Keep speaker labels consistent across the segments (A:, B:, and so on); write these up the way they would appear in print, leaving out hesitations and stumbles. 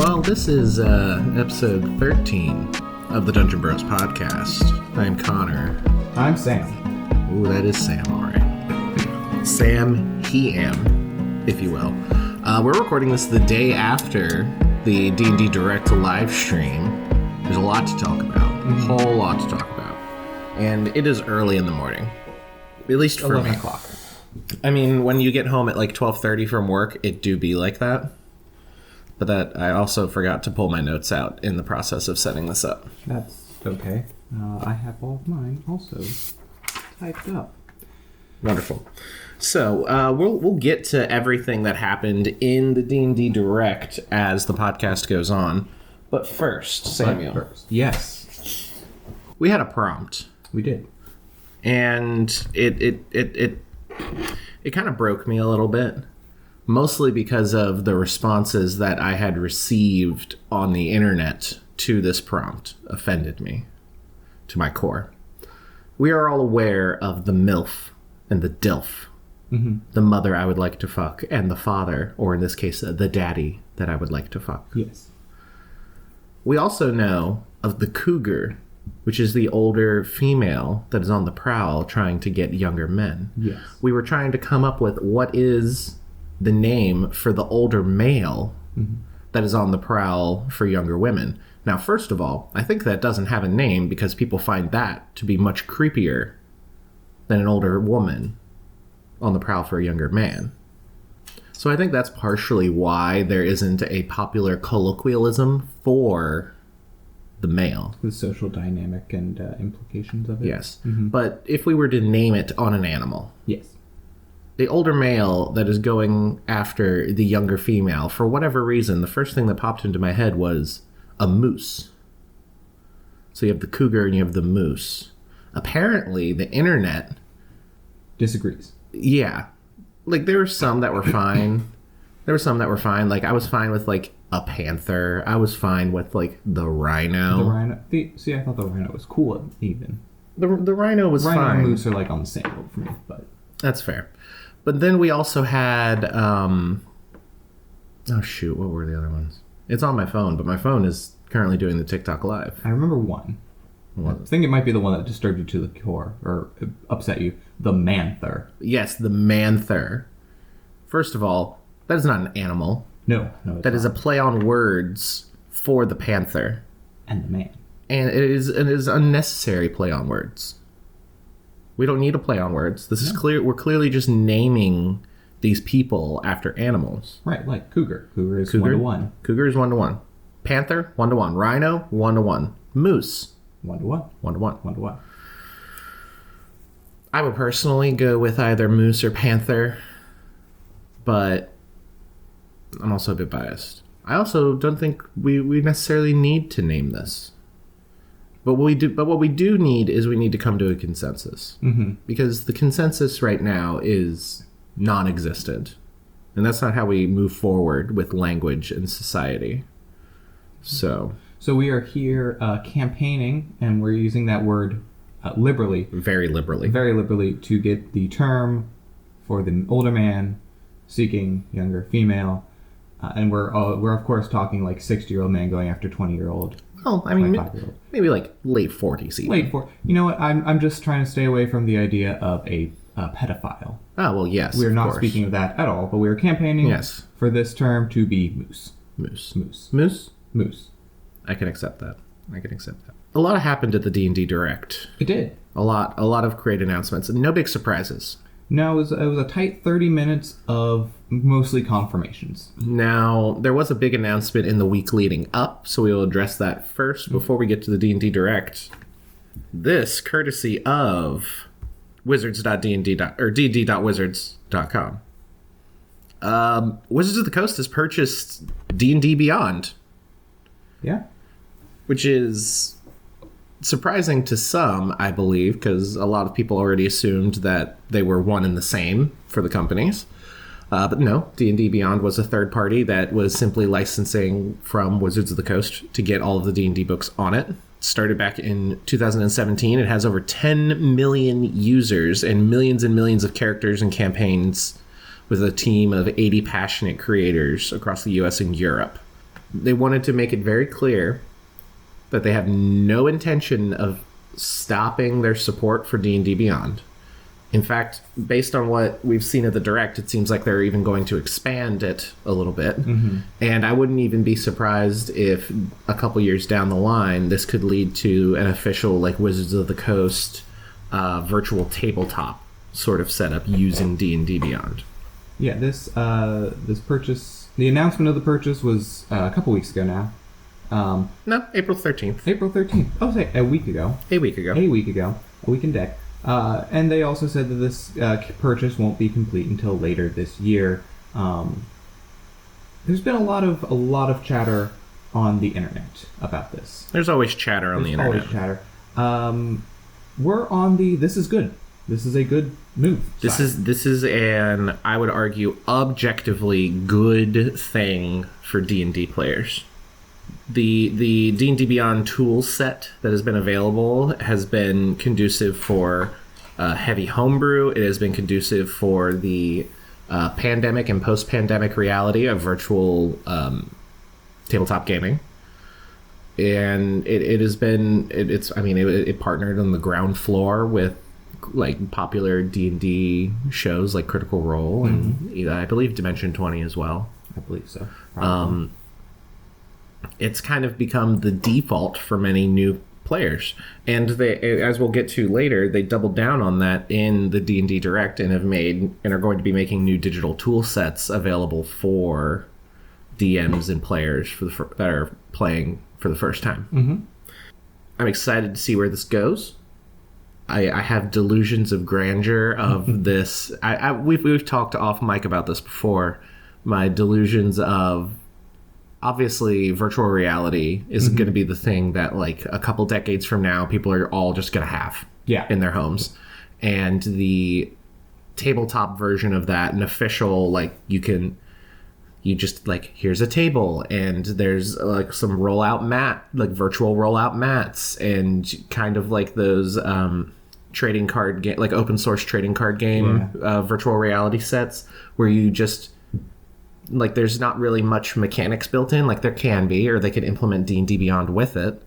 A: Well, this is episode 13 of the Dungeon Bros podcast. I'm Connor.
B: I'm Sam.
A: Ooh, that is Sam, alright. Sam He-Am, if you will. We're recording this the day after the D&D Direct live stream. There's a lot to talk about. A whole lot to talk about. And it is early in the morning. At least for
B: 11
A: me.
B: o'clock.
A: I mean, when you get home at like 12:30 from work, it do be like that. But that I also forgot to pull my notes out in the process of setting this up.
B: That's okay. I have all of mine also typed up.
A: Wonderful. So we'll get to everything that happened in the D&D Direct as the podcast goes on. But first, Samuel.
B: Yes.
A: We had a prompt.
B: We did.
A: And it kind of broke me a little bit. Mostly because of the responses that I had received on the internet to this prompt offended me to my core. We are all aware of the MILF and the DILF. Mm-hmm. The mother I would like to fuck and the father, or in this case, the daddy that I would like to fuck.
B: Yes.
A: We also know of the cougar, which is the older female that is on the prowl trying to get younger men.
B: Yes.
A: We were trying to come up with what is the name for the older male that is on the prowl for younger women. Now, first of all, I think that doesn't have a name because people find that to be much creepier than an older woman on the prowl for a younger man. So I think that's partially why there isn't a popular colloquialism for the male.
B: The social dynamic and implications of it.
A: Yes. Mm-hmm. But if we were to name it on an animal.
B: Yes.
A: The older male that is going after the younger female, for whatever reason, the first thing that popped into my head was a moose. So you have the cougar and you have the moose. Apparently, the internet
B: disagrees.
A: Yeah. Like, there were some that were fine. Like, I was fine with, like, a panther. I was fine with, like, the rhino.
B: The rhino. See, I thought the rhino was cool, even.
A: The rhino was
B: rhino
A: fine.
B: Rhino and moose are, like, on the same boat for me, but...
A: That's fair. But then we also had, oh shoot, what were the other ones? It's on my phone, but my phone is currently doing the TikTok live.
B: I remember one. I think it might be the one that disturbed you to the core, or upset you. The manther.
A: Yes, the manther. First of all, that is not an animal.
B: No,
A: that is a play on words for the panther.
B: And the man.
A: And it is unnecessary play on words. We don't need a play on words. This is clear. We're clearly just naming these people after animals.
B: Right, like cougar. Cougar is 1-to-1.
A: Cougar is 1-to-1. Panther, 1-to-1. Rhino, 1-to-1. Moose,
B: 1-to-1.
A: 1-to-1.
B: 1-to-1.
A: I would personally go with either moose or panther, but I'm also a bit biased. I also don't think we necessarily need to name this. But what we do need is we need to come to a consensus. Mm-hmm. Because the consensus right now is non-existent. And that's not how we move forward with language and society. So
B: we are here campaigning, and we're using that word liberally.
A: Very liberally.
B: Very liberally to get the term for the older man seeking younger female. And we're of course talking like 60-year-old man going after 20-year-old.
A: Well, I mean, maybe like late 40s even.
B: Late 40s. You know what? I'm just trying to stay away from the idea of a pedophile.
A: Oh, well, yes.
B: We're not speaking of that at all, but we are campaigning for this term to be moose.
A: Moose.
B: Moose.
A: Moose?
B: Moose.
A: I can accept that. A lot happened at the D&D Direct.
B: It did.
A: A lot of great announcements, and no big surprises.
B: No, it was a tight 30 minutes of mostly confirmations.
A: Now, there was a big announcement in the week leading up, so we will address that first before we get to the D&D Direct. This, courtesy of d&d.wizards.com. Wizards of the Coast has purchased D&D Beyond.
B: Yeah.
A: Which is surprising to some, I believe, because a lot of people already assumed that they were one and the same for the companies. But no, D&D Beyond was a third party that was simply licensing from Wizards of the Coast to get all of the D&D books on it. Started back in 2017. It has over 10 million users and millions of characters and campaigns with a team of 80 passionate creators across the US and Europe. they wanted to make it very clear that they have no intention of stopping their support for D&D Beyond. In fact, based on what we've seen at the Direct, it seems like they're even going to expand it a little bit. Mm-hmm. And I wouldn't even be surprised if a couple years down the line, this could lead to an official, like, Wizards of the Coast virtual tabletop sort of setup using D&D Beyond.
B: Yeah, this purchase, the announcement of the purchase was a couple weeks ago now.
A: No, April 13th.
B: April 13th. Oh, say a week ago.
A: A week ago.
B: A week in deck. And they also said that this purchase won't be complete until later this year. There's been a lot of chatter on the internet about this.
A: There's always chatter on the internet.
B: Always chatter. We're on the this is good. This is a good move.
A: This is an, I would argue, objectively good thing for D&D players. The D&D Beyond tool set that has been available has been conducive for heavy homebrew. It has been conducive for the pandemic and post-pandemic reality of virtual tabletop gaming. And it has been, it partnered on the ground floor with like popular D&D shows like Critical Role and I believe Dimension 20 as well.
B: I believe so.
A: It's kind of become the default for many new players. And they, as we'll get to later, they doubled down on that in the D&D Direct and are going to be making new digital tool sets available for DMs and players that are playing for the first time. Mm-hmm. I'm excited to see where this goes. I have delusions of grandeur of this. We've talked off mic about this before. My delusions of, obviously, virtual reality is going to be the thing that, like, a couple decades from now, people are all just going to have in their homes. And the tabletop version of that, an official, like, you just, like, here's a table, and there's, like, some rollout mat, like, virtual rollout mats, and kind of like those trading card game, like, open source trading card game virtual reality sets, where you just, like, there's not really much mechanics built in. Like, there can be, or they could implement D&D Beyond with it.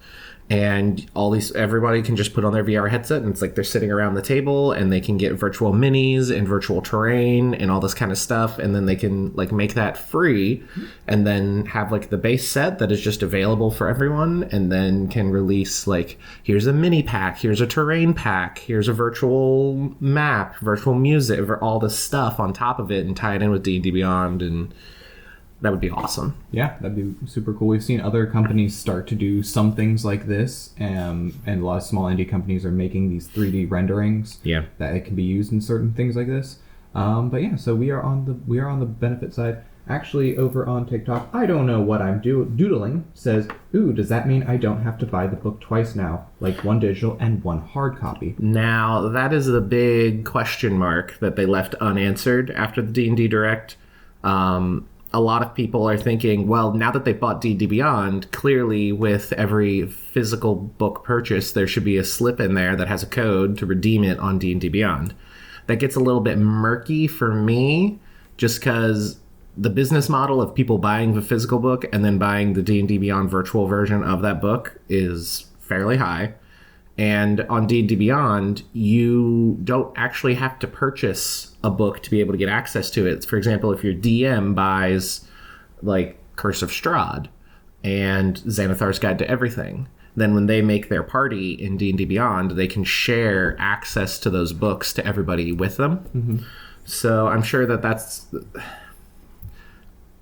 A: And everybody can just put on their VR headset, and it's like they're sitting around the table, and they can get virtual minis and virtual terrain and all this kind of stuff. And then they can, like, make that free and then have, like, the base set that is just available for everyone, and then can release, like, here's a mini pack, here's a terrain pack, here's a virtual map, virtual music, all this stuff on top of it, and tie it in with D&D Beyond. And that would be awesome. Yeah,
B: that'd be super cool. We've seen other companies start to do some things like this, and a lot of small indie companies are making these 3D renderings that it can be used in certain things like this. But yeah, so we are on the benefit side. Actually, over on TikTok, I don't know what I'm doodling, says, ooh, does that mean I don't have to buy the book twice now, like one digital and one hard copy?
A: Now, that is the big question mark that they left unanswered after the D&D Direct. A lot of people are thinking, well, now that they've bought D&D Beyond, clearly with every physical book purchase, there should be a slip in there that has a code to redeem it on D&D Beyond. That gets a little bit murky for me, just because the business model of people buying the physical book and then buying the D&D Beyond virtual version of that book is fairly high. And on D&D Beyond, you don't actually have to purchase a book to be able to get access to it. For example, if your DM buys, like, Curse of Strahd and Xanathar's Guide to Everything, then when they make their party in D&D Beyond, they can share access to those books to everybody with them. Mm-hmm. So I'm sure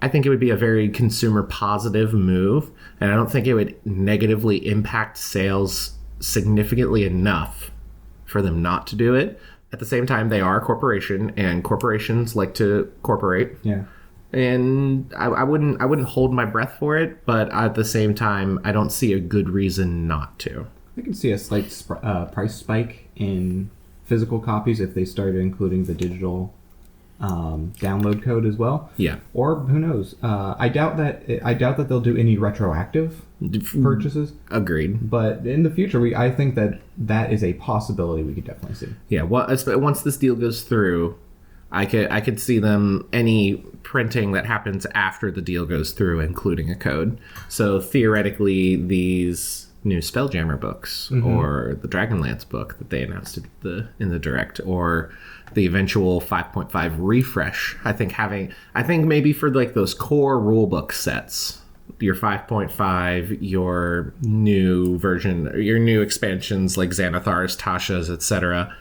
A: I think it would be a very consumer positive move, and I don't think it would negatively impact sales significantly enough for them not to do it. At the same time, they are a corporation, and corporations like to corporate. Yeah. And I wouldn't hold my breath for it, but at the same time, I don't see a good reason not to.
B: I can see a slight price spike in physical copies if they started including the digital download code as well.
A: Yeah.
B: Or who knows? I doubt that they'll do any retroactive purchases.
A: Agreed.
B: But in the future, I think that is a possibility we could definitely see.
A: Yeah. Well, once this deal goes through, I could see them any printing that happens after the deal goes through, including a code. So theoretically, these new Spelljammer books, or the Dragonlance book that they announced in the Direct, or the eventual 5.5 refresh. I think maybe for like those core rulebook sets, your 5.5, your new version, your new expansions like Xanathar's, Tasha's, etc.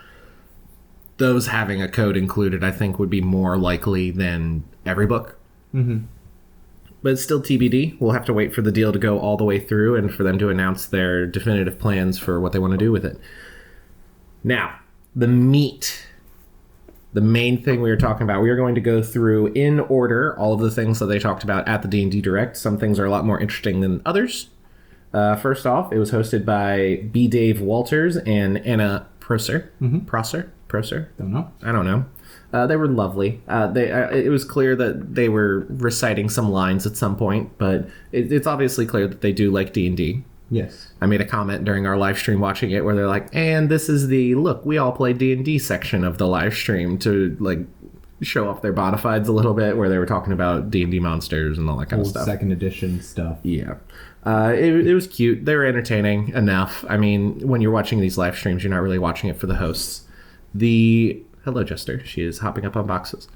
A: Those having a code included, I think, would be more likely than every book. But it's still TBD. We'll have to wait for the deal to go all the way through and for them to announce their definitive plans for what they want to do with it. Now, the meat, the main thing we were talking about, we are going to go through in order all of the things that they talked about at the D&D Direct. Some things are a lot more interesting than others. First off, it was hosted by B. Dave Walters and Anna Prosser. Prosser?
B: Don't know.
A: I don't know. They were lovely. It was clear that they were reciting some lines at some point, but it's obviously clear that they do like D&D.
B: Yes.
A: I made a comment during our live stream watching it where they're like, and this is the, look, we all play D&D section of the live stream, to like show off their bona fides a little bit, where they were talking about D&D monsters and all that kind of stuff.
B: Second edition stuff.
A: Yeah. It was cute. They were entertaining enough. I mean, when you're watching these live streams, you're not really watching it for the hosts. Hello, Jester. She is hopping up on boxes.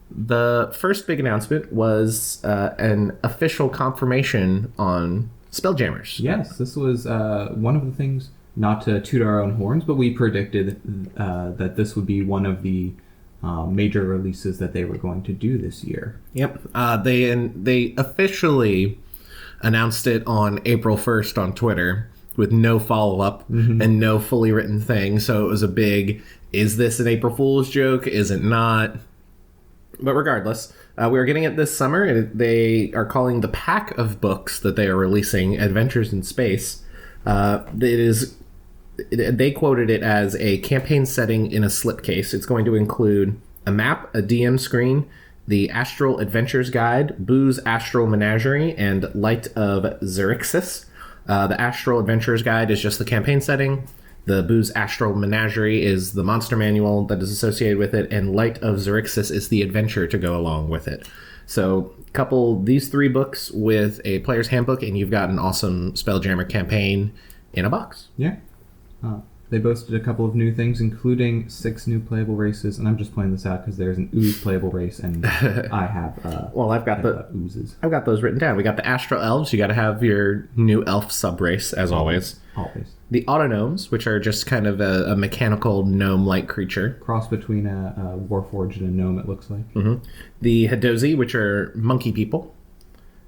A: The first big announcement was an official confirmation on Spelljammers.
B: Yes, this was one of the things, not to toot our own horns, but we predicted that this would be one of the major releases that they were going to do this year.
A: Yep. They officially announced it on April 1st on Twitter with no follow-up and no fully written thing. So it was a big, is this an April Fool's joke? Is it not? But regardless, we are getting it this summer. They are calling the pack of books that they are releasing Adventures in Space. They quoted it as a campaign setting in a slipcase. It's going to include a map, a DM screen, the Astral Adventures Guide, Boo's Astral Menagerie, and Light of Xerxes. The Astral Adventures Guide is just the campaign setting. The Boo's Astral Menagerie is the monster manual that is associated with it, and Light of Xerxes is the adventure to go along with it. So couple these three books with a player's handbook, and you've got an awesome Spelljammer campaign in a box.
B: Yeah. They boasted a couple of new things, including 6 new playable races, and I'm just pointing this out because there's an ooze playable race, and I have
A: I've got the
B: oozes.
A: I've got those written down. We got the Astral Elves. You got to have your new elf sub race as always.
B: Always.
A: The Autognomes, which are just kind of a mechanical gnome-like creature.
B: Cross between a Warforged and a gnome, it looks like.
A: The Hadozi, which are monkey people.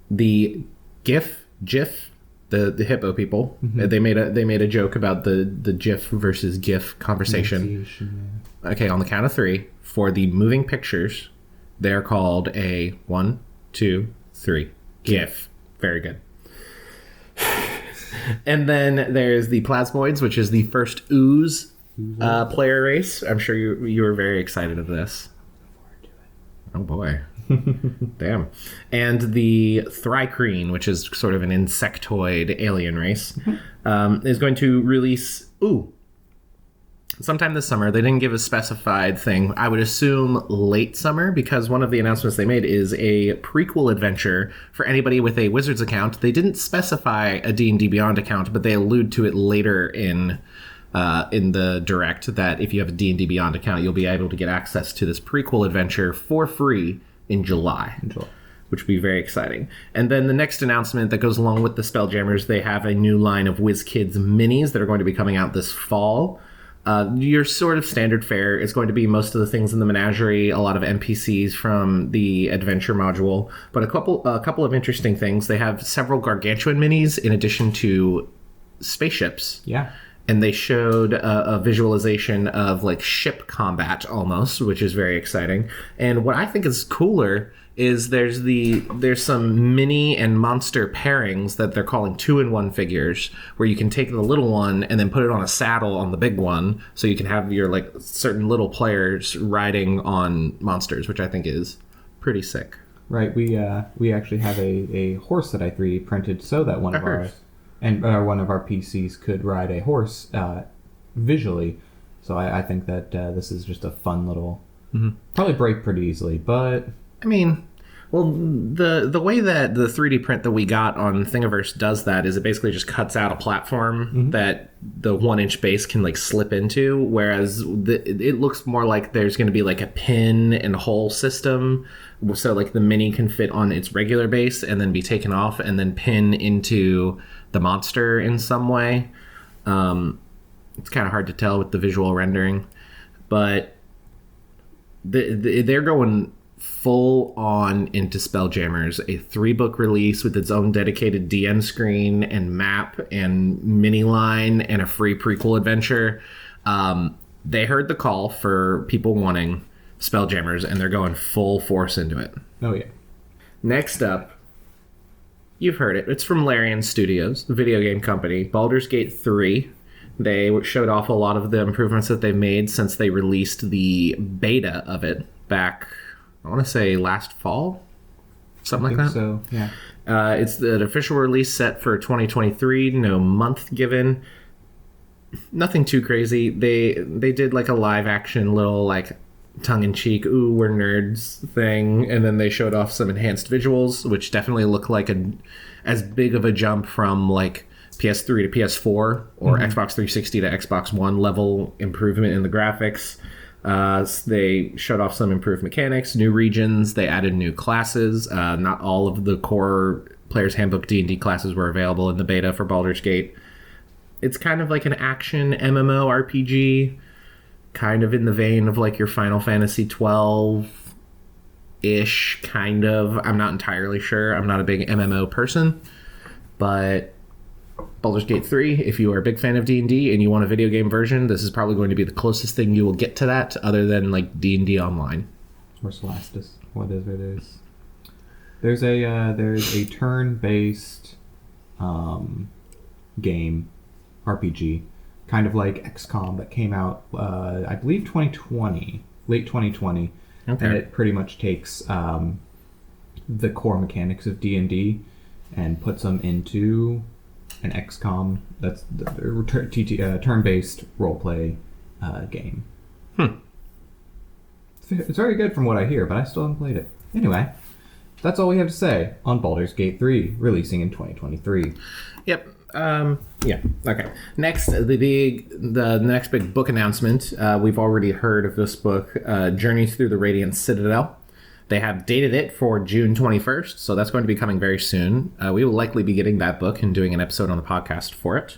A: The GIF, the hippo people. They made a joke about the GIF versus GIF conversation. Yeah. Okay, on the count of 3, for the moving pictures, they're called a 1, 2, 3 GIF. Very good. And then there's the Plasmoids, which is the first ooze player race. I'm sure you were very excited of this. Oh boy. Damn. And the Thrycreen, which is sort of an insectoid alien race, is going to release sometime this summer. They didn't give a specified thing. I would assume late summer, because one of the announcements they made is a prequel adventure for anybody with a Wizards account. They didn't specify a D&D Beyond account, but they allude to it later in the Direct, that if you have a D&D Beyond account, you'll be able to get access to this prequel adventure for free in July. Which would be very exciting. And then the next announcement that goes along with the Spelljammers, they have a new line of WizKids minis that are going to be coming out this fall. Your sort of standard fare is going to be most of the things in the menagerie, a lot of NPCs from the adventure module, but a couple of interesting things. They have several gargantuan minis in addition to spaceships.
B: Yeah.
A: And they showed a visualization of like ship combat almost, which is very exciting. And what I think is cooler is there's some mini and monster pairings that they're calling 2-in-1 figures, where you can take the little one and then put it on a saddle on the big one, so you can have your like certain little players riding on monsters, which I think is pretty sick.
B: Right. We actually have a horse that I 3D printed so that one of our PCs could ride a horse visually. So I think that this is just a fun little Probably break pretty easily, but
A: I mean, well, the way that the 3D print that we got on Thingiverse does that is it basically just cuts out a platform that the 1-inch base can like slip into, whereas it looks more like there's going to be like a pin and hole system, so like the mini can fit on its regular base and then be taken off and then pin into the monster in some way. It's kind of hard to tell with the visual rendering, but they're going full on into Spelljammers, a 3-book release with its own dedicated DM screen and map and mini line and a free prequel adventure. They heard the call for people wanting Spelljammers, and they're going full force into it.
B: Oh yeah.
A: Next up, you've heard it. It's from Larian Studios, the video game company. Baldurs Gate 3. They showed off a lot of the improvements that they've made since they released the beta of it back, I want to say last fall, something like that.
B: So yeah.
A: It's the official release set for 2023. No month given. Nothing too crazy. They did like a live action little like tongue in cheek, ooh, we're nerds thing, and then they showed off some enhanced visuals, which definitely look like as big of a jump from like PS3 to PS4 or Xbox 360 to Xbox One level improvement in the graphics. They showed off some improved mechanics, new regions. They added new classes. Not all of the core Player's Handbook D&D classes were available in the beta for Baldur's Gate. It's kind of like an action MMO RPG, kind of in the vein of like your Final Fantasy 12-ish, kind of. I'm not entirely sure. I'm not a big MMO person, but Baldur's Gate 3, if you are a big fan of D&D and you want a video game version, this is probably going to be the closest thing you will get to that, other than like D&D Online.
B: Or Scholastus, whatever it is. There's a turn-based game, RPG, kind of like XCOM, that came out, I believe 2020, late 2020. Okay. And it pretty much takes the core mechanics of D&D and puts them into an XCOM, that's the turn-based roleplay game. It's very good from what I hear, but I still haven't played it. Anyway, that's all we have to say on Baldur's Gate 3, releasing in 2023.
A: Yep. Yeah. Okay. Next, the next big book announcement. We've already heard of this book, Journey Through the Radiant Citadel. They have dated it for June 21st, so that's going to be coming very soon. We will likely be getting that book and doing an episode on the podcast for it.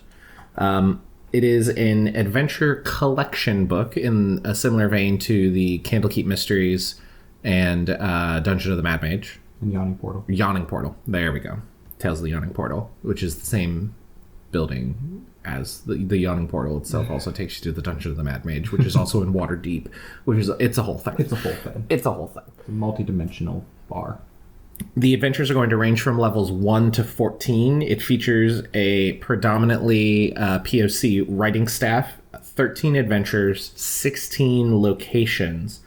A: It is an adventure collection book in a similar vein to the Candlekeep Mysteries and Dungeon of the Mad Mage.
B: And Yawning Portal.
A: Yawning Portal. There we go. Tales of the Yawning Portal, which is the same building as the Yawning Portal itself. Also takes you to the Dungeon of the Mad Mage, which is also in Waterdeep, which is it's a whole thing.
B: It's a whole thing.
A: It's a whole thing.
B: It's a multi-dimensional bar.
A: The adventures are going to range from levels 1 to 14. It features a predominantly POC writing staff, 13 adventures, 16 locations.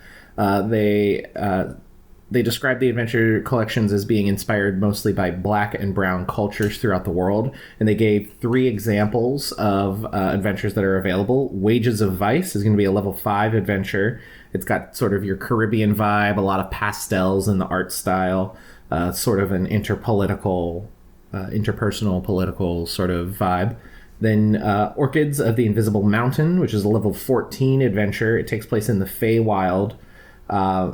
A: They describe the adventure collections as being inspired mostly by Black and brown cultures throughout the world, and they gave 3 examples of adventures that are available. Wages of Vice is going to be a level 5 adventure. It's got sort of your Caribbean vibe, a lot of pastels in the art style, sort of an interpersonal political sort of vibe. Then Orchids of the Invisible Mountain, which is a level 14 adventure. It takes place in the Feywild.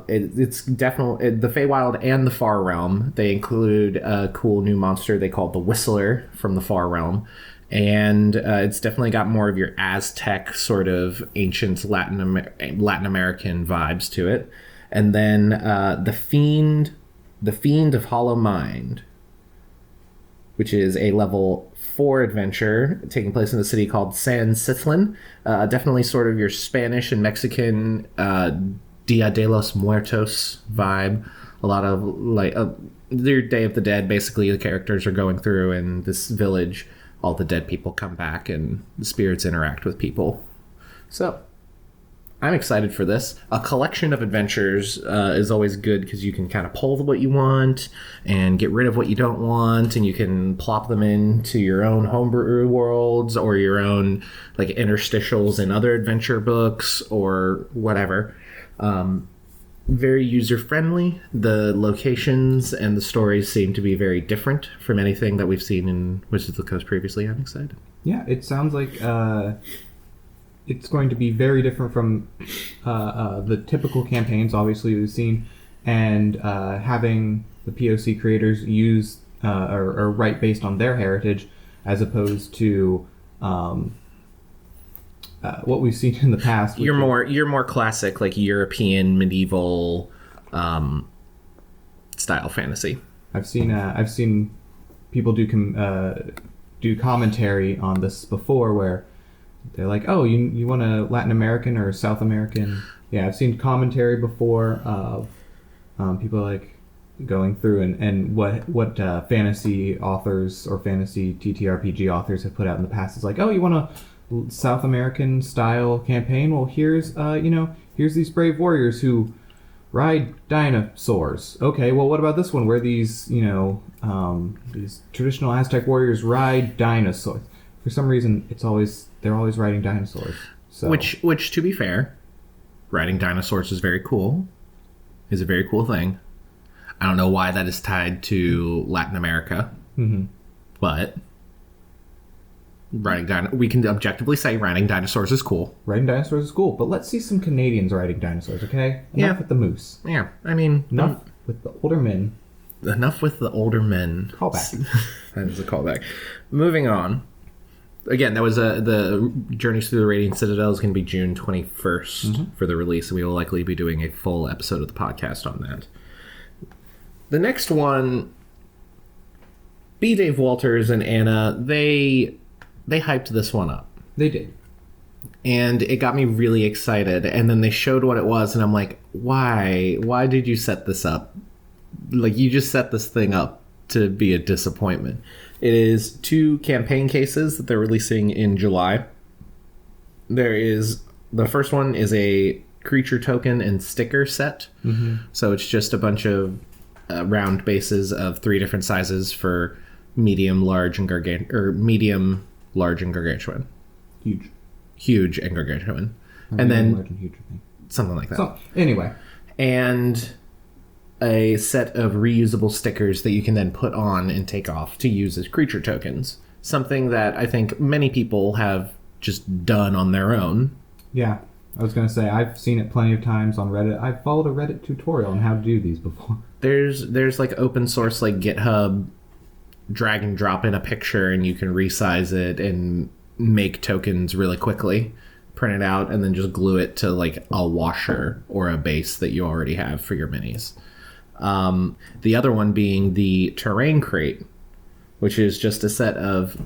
A: It's definitely the Feywild and the Far Realm. They include a cool new monster they call the Whistler from the Far Realm, and it's definitely got more of your Aztec sort of ancient Latin American vibes to it. And then the Fiend of Hollow Mind, which is a level 4 adventure taking place in a city called San Citlan. Definitely sort of your Spanish and Mexican Dia de los Muertos vibe. A lot of like their Day of the Dead. Basically, the characters are going through in this village. All the dead people come back and the spirits interact with people. So I'm excited for this. A collection of adventures is always good because you can kind of pull what you want and get rid of what you don't want, and you can plop them into your own homebrew worlds or your own like interstitials in other adventure books or whatever. very user-friendly. The locations and the stories seem to be very different from anything that we've seen in Wizards of the Coast previously. I'm excited.
B: Yeah, it sounds like it's going to be very different from the typical campaigns, obviously, we've seen, and having the POC creators use or write based on their heritage, as opposed to what we've seen in the past.
A: You're more classic, like European medieval style fantasy.
B: I've seen people do commentary on this before, where they're like, "Oh, you want a Latin American or South American?" Yeah, I've seen commentary before of people like going through and what fantasy authors or fantasy TTRPG authors have put out in the past. It's like, "Oh, you want a South American style campaign? Well, here's these brave warriors who ride dinosaurs. Okay, well, what about this one where these these traditional Aztec warriors ride dinosaurs? For some reason, they're always riding dinosaurs. So
A: which to be fair, riding dinosaurs is very cool. Is a very cool thing. I don't know why that is tied to Latin America, but we can objectively say riding dinosaurs is cool.
B: Riding dinosaurs is cool, but let's see some Canadians riding dinosaurs, okay? Enough with the moose.
A: Yeah, I mean...
B: Enough with the older men.
A: Enough with the older men.
B: Callback.
A: That is a callback. Moving on. Again, that was the Journeys Through the Radiant Citadel is going to be June 21st for the release. We will likely be doing a full episode of the podcast on that. The next one, B. Dave Walters and Anna, they hyped this one up.
B: They did.
A: And it got me really excited. And then they showed what it was, and I'm like, why? Why did you set this up? Like, you just set this thing up to be a disappointment. It is 2 campaign cases that they're releasing in July. The first one is a creature token and sticker set. So it's just a bunch of round bases of 3 different sizes for medium, large, and medium, large, and gargantuan. Huge and gargantuan. And then
B: large and huge, I think.
A: Something like that.
B: So anyway,
A: and a set of reusable stickers that you can then put on and take off to use as creature tokens. Something that I think many people have just done on their own.
B: Yeah. I was going to say, I've seen it plenty of times on Reddit. I've followed a Reddit tutorial on how to do these before.
A: There's like open source, like GitHub, drag and drop in a picture and you can resize it and make tokens really quickly, print it out, and then just glue it to like a washer or a base that you already have for your minis. The other one being the terrain crate, which is just a set of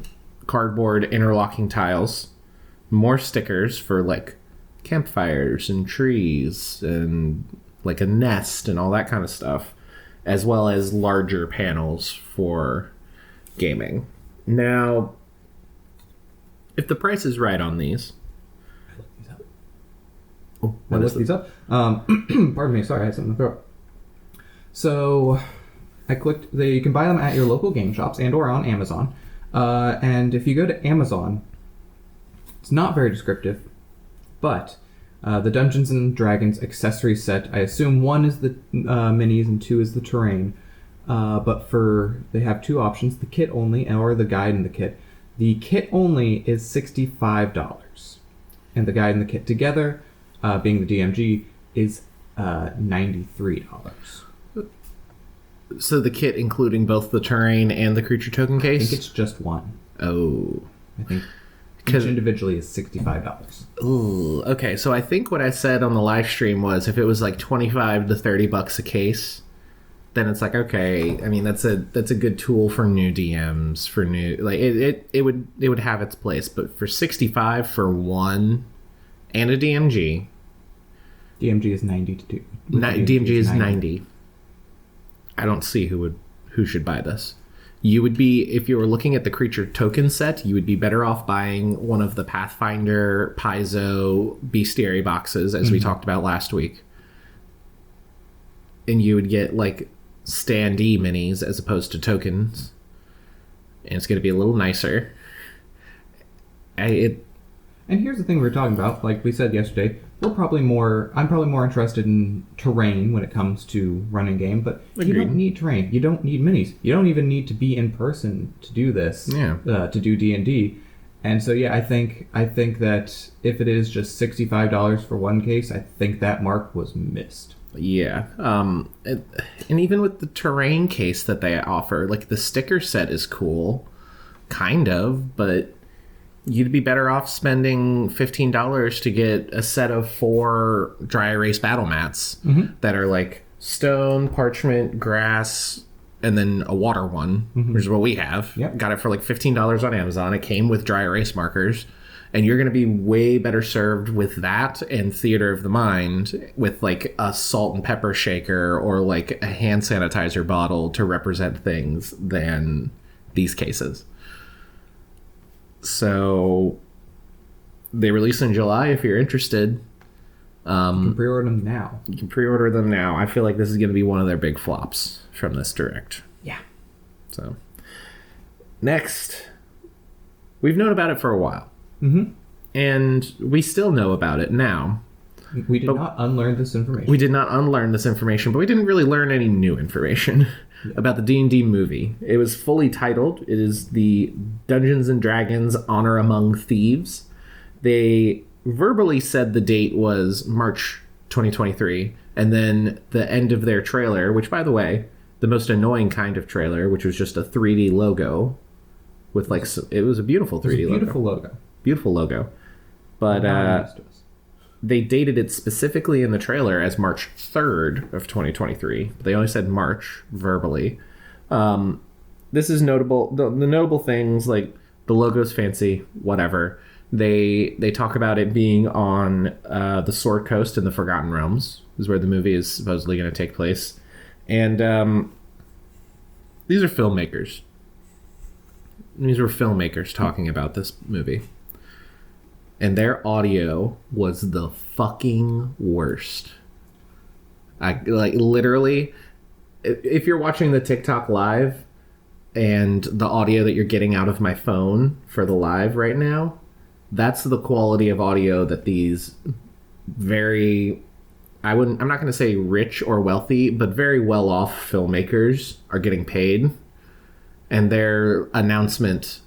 A: cardboard interlocking tiles, more stickers for like campfires and trees and like a nest and all that kind of stuff, as well as larger panels for gaming. Now, if the price is right on these...
B: I looked these up. Pardon me, sorry, I had something to throw. So, I clicked... You can buy them at your local game shops and or on Amazon. And if you go to Amazon, it's not very descriptive, but the Dungeons and Dragons accessory set, I assume 1 is the minis and 2 is the terrain. But they have 2 options, the kit only or the guide and the kit. The kit only is $65, and the guide and the kit together, being the DMG, is $93.
A: So the kit including both the terrain and the creature token case?
B: I think it's just 1.
A: Oh.
B: I think each individually is $65.
A: Ooh, okay. So I think what I said on the live stream was if it was like $25 to $30 a case, then it's like, okay, I mean that's a good tool for new DMs, for new, like it would have its place, but for $65 for 1 and a DMG
B: is 90 to 2.
A: DMG is 90. I don't see who should buy this. You would be, if you were looking at the creature token set, you would be better off buying one of the Pathfinder Paizo bestiary boxes, as we talked about last week. And you would get like standee minis as opposed to tokens. And it's going to be a little nicer.
B: And here's the thing we were talking about, like we said yesterday, I'm probably more interested in terrain when it comes to running game, but
A: Agreed.
B: You don't need terrain. You don't need minis. You don't even need to be in person to do this. To do D&D. And so I think that if it is just $65 for one case, I think that mark was missed.
A: Yeah. And even with the terrain case that they offer, like the sticker set is cool, kind of, but you'd be better off spending $15 to get a set of 4 dry erase battle mats that are like stone, parchment, grass, and then a water one, which is what we have.
B: Yep.
A: Got it for like $15 on Amazon. It came with dry erase markers. And you're going to be way better served with that and Theater of the Mind with like a salt and pepper shaker or like a hand sanitizer bottle to represent things than these cases. So they release in July if you're interested.
B: You can pre-order them now.
A: You can pre-order them now. I feel like this is going to be one of their big flops from this direct.
B: Yeah.
A: So next, we've known about it for a while. And we still know about it now.
B: We did not unlearn this information.
A: We did not unlearn this information, but we didn't really learn any new information about the D&D movie. It was fully titled. It is the Dungeons & Dragons Honor Among Thieves. They verbally said the date was March 2023, and then the end of their trailer, which, by the way, the most annoying kind of trailer, which was just a 3D logo with like, it was a beautiful 3D logo. Beautiful logo. But they dated it specifically in the trailer as March 3rd of 2023. They only said March verbally. This is notable. The notable things, like the logo's fancy, whatever. They talk about it being on the Sword Coast in the Forgotten Realms, is where the movie is supposedly going to take place. And these are filmmakers. These were filmmakers talking about this movie. And their audio was the fucking worst. Literally, if you're watching the TikTok live and the audio that you're getting out of my phone for the live right now, that's the quality of audio that these very, I'm not going to say rich or wealthy, but very well-off filmmakers are getting paid. And their announcement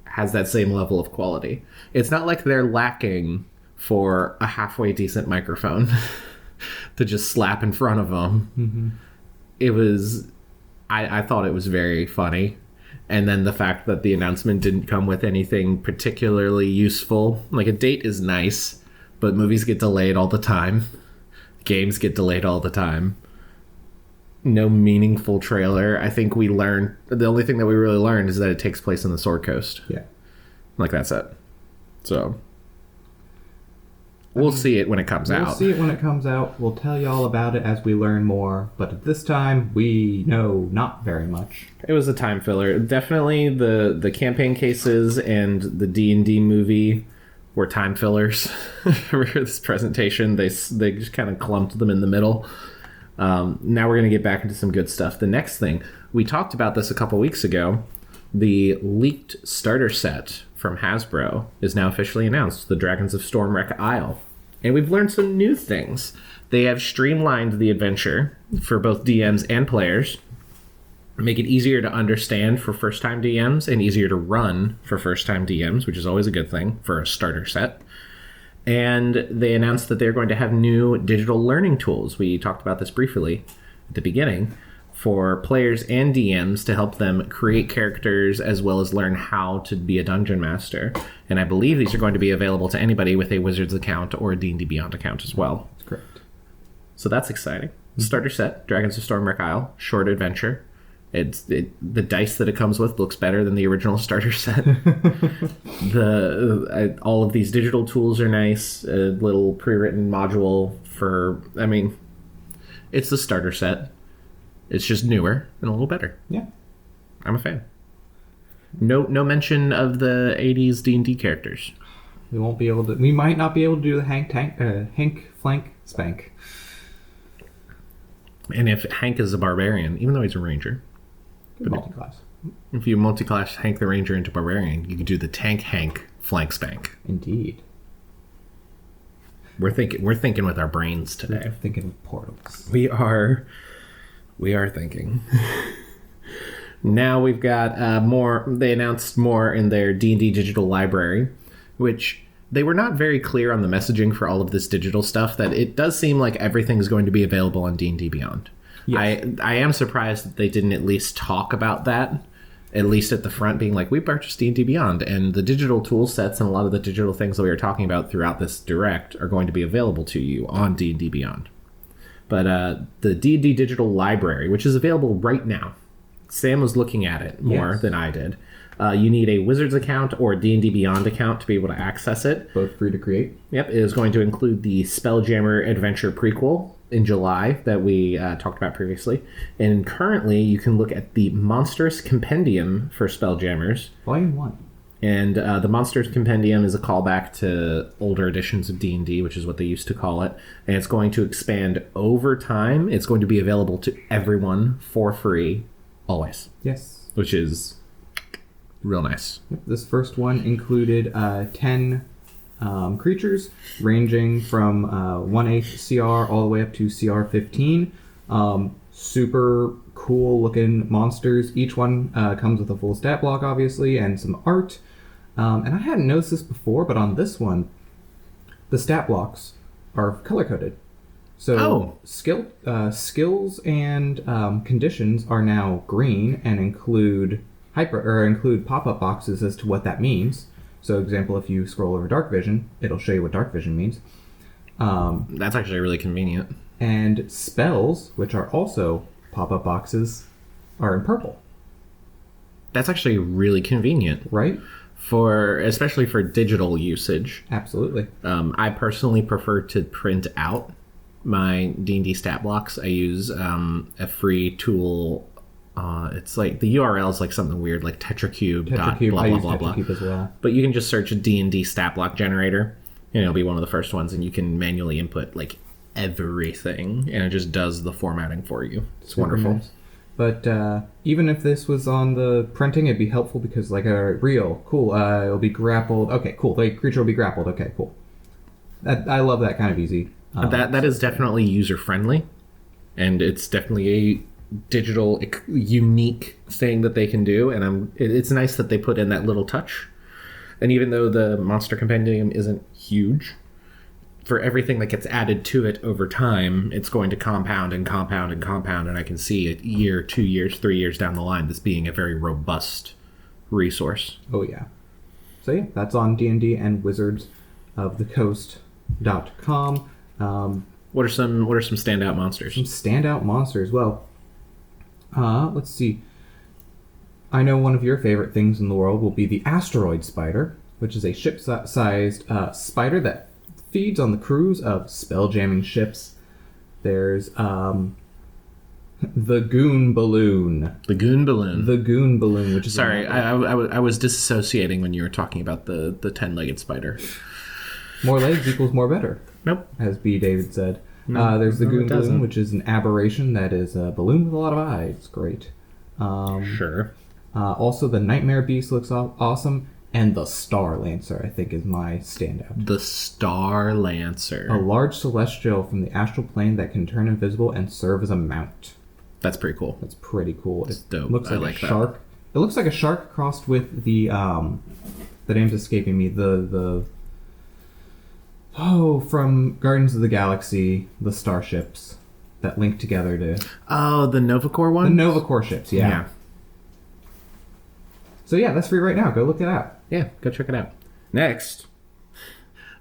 A: has that same level of quality. It's not like they're lacking for a halfway decent microphone to just slap in front of them. It was, I thought it was very funny. And then the fact that the announcement didn't come with anything particularly useful. Like, a date is nice, but movies get delayed all the time. Games get delayed all the time. No meaningful trailer. I think we learned, the only thing that we really learned is that it takes place on the Sword Coast.
B: Yeah.
A: Like, that's it. So we'll see it when it comes out.
B: We'll see it when it comes out. We'll tell you all about it as we learn more. But at this time, we know not very much.
A: It was a time filler. Definitely the campaign cases and the D&D movie were time fillers for this presentation. They just kind of clumped them in the middle. Now we're going to get back into some good stuff. The next thing, we talked about this a couple weeks ago. The leaked starter set from Hasbro is now officially announced, the Dragons of Stormwreck Isle. And we've learned some new things. They have streamlined the adventure for both DMs and players, make it easier to understand for first-time DMs and easier to run for first-time DMs, which is always a good thing for a starter set. And they announced that they're going to have new digital learning tools. We talked about this briefly at the beginning, for players and DMs to help them create characters as well as learn how to be a dungeon master. And I believe these are going to be available to anybody with a Wizards account or a D&D Beyond account as well.
B: That's correct.
A: So that's exciting. Starter set, Dragons of Stormwreck Isle, short adventure. The dice that it comes with looks better than the original starter set. All of these digital tools are nice. A little pre-written module for, it's the starter set. It's just newer and a little better.
B: Yeah.
A: I'm a fan. No mention of the 80s D&D characters.
B: We might not be able to do the Hank flank spank.
A: And if Hank is a barbarian, even though he's a ranger.
B: Multi-class.
A: If you multi-class Hank the Ranger into barbarian, you can do the tank Hank flank spank.
B: Indeed.
A: We're thinking with our brains today.
B: We're thinking with portals.
A: We are thinking. Now we've got more. They announced more in their D&D digital library, which they were not very clear on the messaging for all of this digital stuff. That it does seem like everything's going to be available on D&D Beyond. Yes. I am surprised that they didn't at least talk about that, at least at the front, being like, we purchased D&D Beyond, and the digital tool sets and a lot of the digital things that we were talking about throughout this Direct are going to be available to you on D&D Beyond. But the D&D digital library, which is available right now, Sam was looking at it more than I did. You need a Wizards account or a D&D Beyond account to be able to access it.
B: Both free to create.
A: Yep, it is going to include the Spelljammer Adventure prequel in July that we talked about previously. And currently, you can look at the Monsters Compendium for Spelljammers.
B: Volume 1.
A: And the Monsters Compendium is a callback to older editions of D&D, which is what they used to call it. And it's going to expand over time. It's going to be available to everyone for free, always.
B: Yes.
A: Which is real nice.
B: Yep, this first one included 10 creatures, ranging from 1/8 CR all the way up to CR 15. Super cool looking monsters. Each one comes with a full stat block, obviously, and some art. And I hadn't noticed this before, but on this one, the stat blocks are color coded. So skills and conditions are now green and include pop-up boxes as to what that means. So, example, if you scroll over Dark Vision, it'll show you what Dark Vision means.
A: That's actually really convenient.
B: And spells, which are also pop-up boxes, are in purple.
A: That's actually really convenient.
B: Right?
A: Especially for digital usage.
B: Absolutely.
A: I personally prefer to print out my D&D stat blocks. I use a free tool. It's like the URL is like something weird, like tetracube.
B: I use tetracube as well.
A: But you can just search a D&D stat block generator, and it'll be one of the first ones, and you can manually input like everything, and it just does the formatting for you. It's wonderful.
B: Nice. But even if this was on the printing, it'd be helpful because, like, real, cool, it'll be grappled. Okay, cool. The creature will be grappled. Okay, cool. I love that kind of easy.
A: That is definitely user-friendly, and it's definitely a digital, unique thing that they can do, and it's nice that they put in that little touch. And even though the Monster Compendium isn't huge, for everything that gets added to it over time, it's going to compound and compound and compound, and I can see a year, 2 years, 3 years down the line this being a very robust resource.
B: Oh yeah. So yeah, that's on D&D and Wizards of the Coast.com.
A: What are some standout monsters?
B: Some standout monsters. Well, let's see. I know one of your favorite things in the world will be the asteroid spider, which is a ship-sized spider that feeds on the crews of spelljamming ships. There's the Goon Balloon.
A: The Goon Balloon.
B: The Goon Balloon, which is...
A: Sorry, I was disassociating when you were talking about the 10-legged spider.
B: More legs equals more better.
A: Nope.
B: As B. David said. There's the Goon Balloon, which is an aberration that is a balloon with a lot of eyes. Great.
A: Sure.
B: Also, the Nightmare Beast looks awesome. And the Star Lancer, I think, is my standout.
A: The Star Lancer.
B: A large celestial from the astral plane that can turn invisible and serve as a mount.
A: That's pretty cool.
B: That's pretty cool.
A: It's dope.
B: Looks like a shark. That. It looks like a shark crossed with the name's escaping me. From Guardians of the Galaxy, the starships that link together to...
A: Oh, the Novacore one?
B: The Novacore ships, yeah. So yeah, that's free right now. Go look it up.
A: Yeah, go check it out. Next,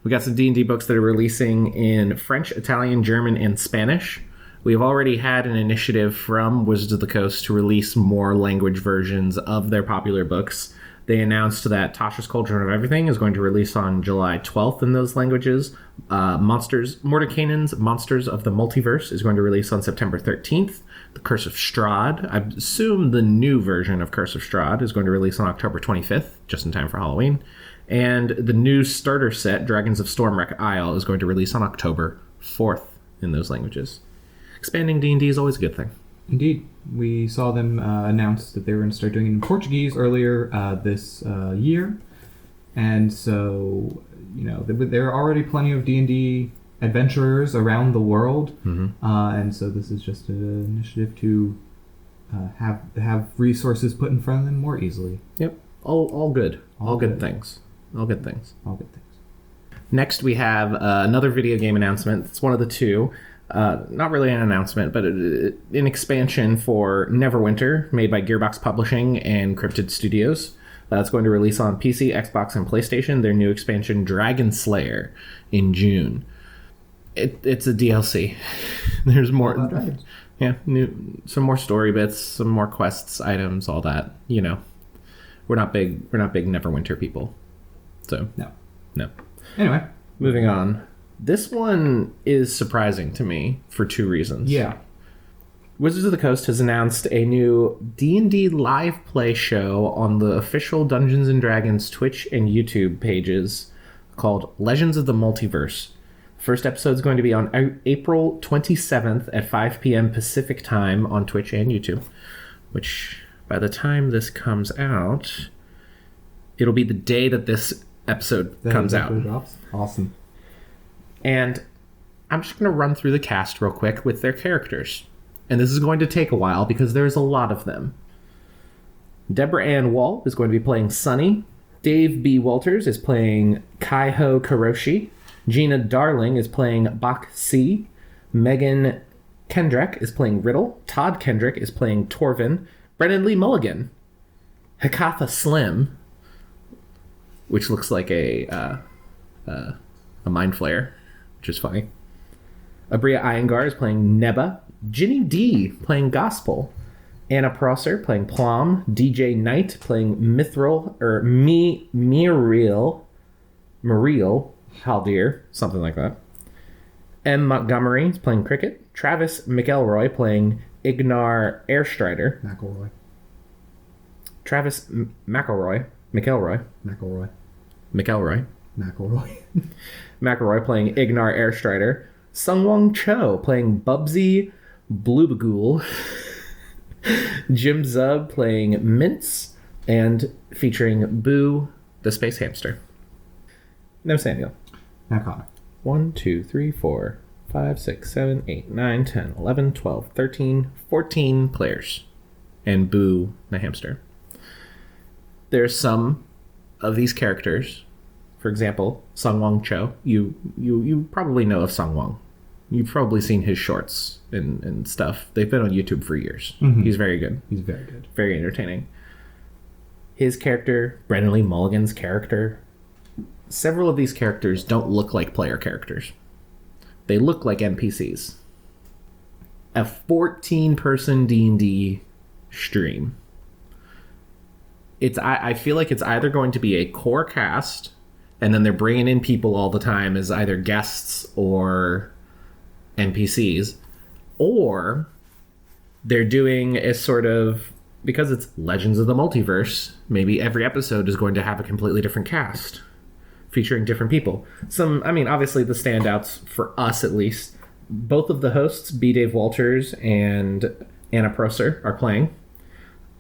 A: we got some D&D books that are releasing in French, Italian, German, and Spanish. We've already had an initiative from Wizards of the Coast to release more language versions of their popular books. They announced that Tasha's Cauldron of Everything is going to release on July 12th in those languages. Mordekainen's Monsters of the Multiverse is going to release on September 13th. The Curse of Strahd, I assume the new version of Curse of Strahd, is going to release on October 25th, just in time for Halloween. And the new starter set, Dragons of Stormwreck Isle, is going to release on October 4th in those languages. Expanding D&D is always a good thing.
B: Indeed. We saw them announce that they were going to start doing it in Portuguese earlier this year. And so, there are already plenty of D&D adventurers around the world, and so this is just an initiative to have resources put in front of them more easily.
A: Yep, all good, all good things, all good things,
B: all good things.
A: Next, we have another video game announcement. It's one of the two. Not really an announcement, but an expansion for Neverwinter, made by Gearbox Publishing and Cryptid Studios. It's going to release on PC, Xbox, and PlayStation. Their new expansion, Dragon Slayer, in June. It's a DLC. There's more. Yeah, some more story bits, some more quests, items, all that. You know, we're not big Neverwinter people. So no.
B: Anyway,
A: moving on. This one is surprising to me for two reasons.
B: Yeah.
A: Wizards of the Coast has announced a new D&D live play show on the official Dungeons & Dragons Twitch and YouTube pages called Legends of the Multiverse. First episode is going to be on April 27th at 5 p.m. Pacific time on Twitch and YouTube, which by the time this comes out, it'll be the day that this episode comes out.
B: Drops. Awesome.
A: And I'm just going to run through the cast real quick with their characters. And this is going to take a while because there's a lot of them. Deborah Ann Wall is going to be playing Sunny. Dave B. Walters is playing Kaiho Karoshi. Gina Darling is playing Bak Si. Megan Kendrick is playing Riddle. Todd Kendrick is playing Torvin. Brennan Lee Mulligan. Hekatha Slim, which looks like a mind flayer, which is funny. Abria Iyengar is playing Neba. Ginny D playing Gospel. Anna Prosser playing Plum. DJ Knight playing Mithril, or Muriel Haldir, something like that. M. Montgomery is playing Cricket. Travis McElroy playing Ignar Airstrider. Travis McElroy playing Ignar Airstrider. Sungwon Cho playing Bubsy Bloobagool. Jim Zub playing Mince, and featuring Boo the Space Hamster. No Samuel.
B: Now Connor.
A: 1, 2, 3, 4, 5, 6, 7, 8, 9, 10, 11, 12, 13, 14 players. And Boo the hamster. There's some of these characters. For example, Sungwon Cho. You probably know of Sungwon. You've probably seen his shorts and stuff. They've been on YouTube for years. Mm-hmm. He's very good.
B: He's very good.
A: Very entertaining. His character, Brennan Lee Mulligan's character. Several of these characters don't look like player characters. They look like NPCs. A 14-person D&D stream. I feel like it's either going to be a core cast, and then they're bringing in people all the time as either guests or NPCs, or they're doing a sort of, because it's Legends of the Multiverse, maybe every episode is going to have a completely different cast featuring different people. Obviously the standouts for us, at least, both of the hosts, B. Dave Walters and Anna Prosser, are playing.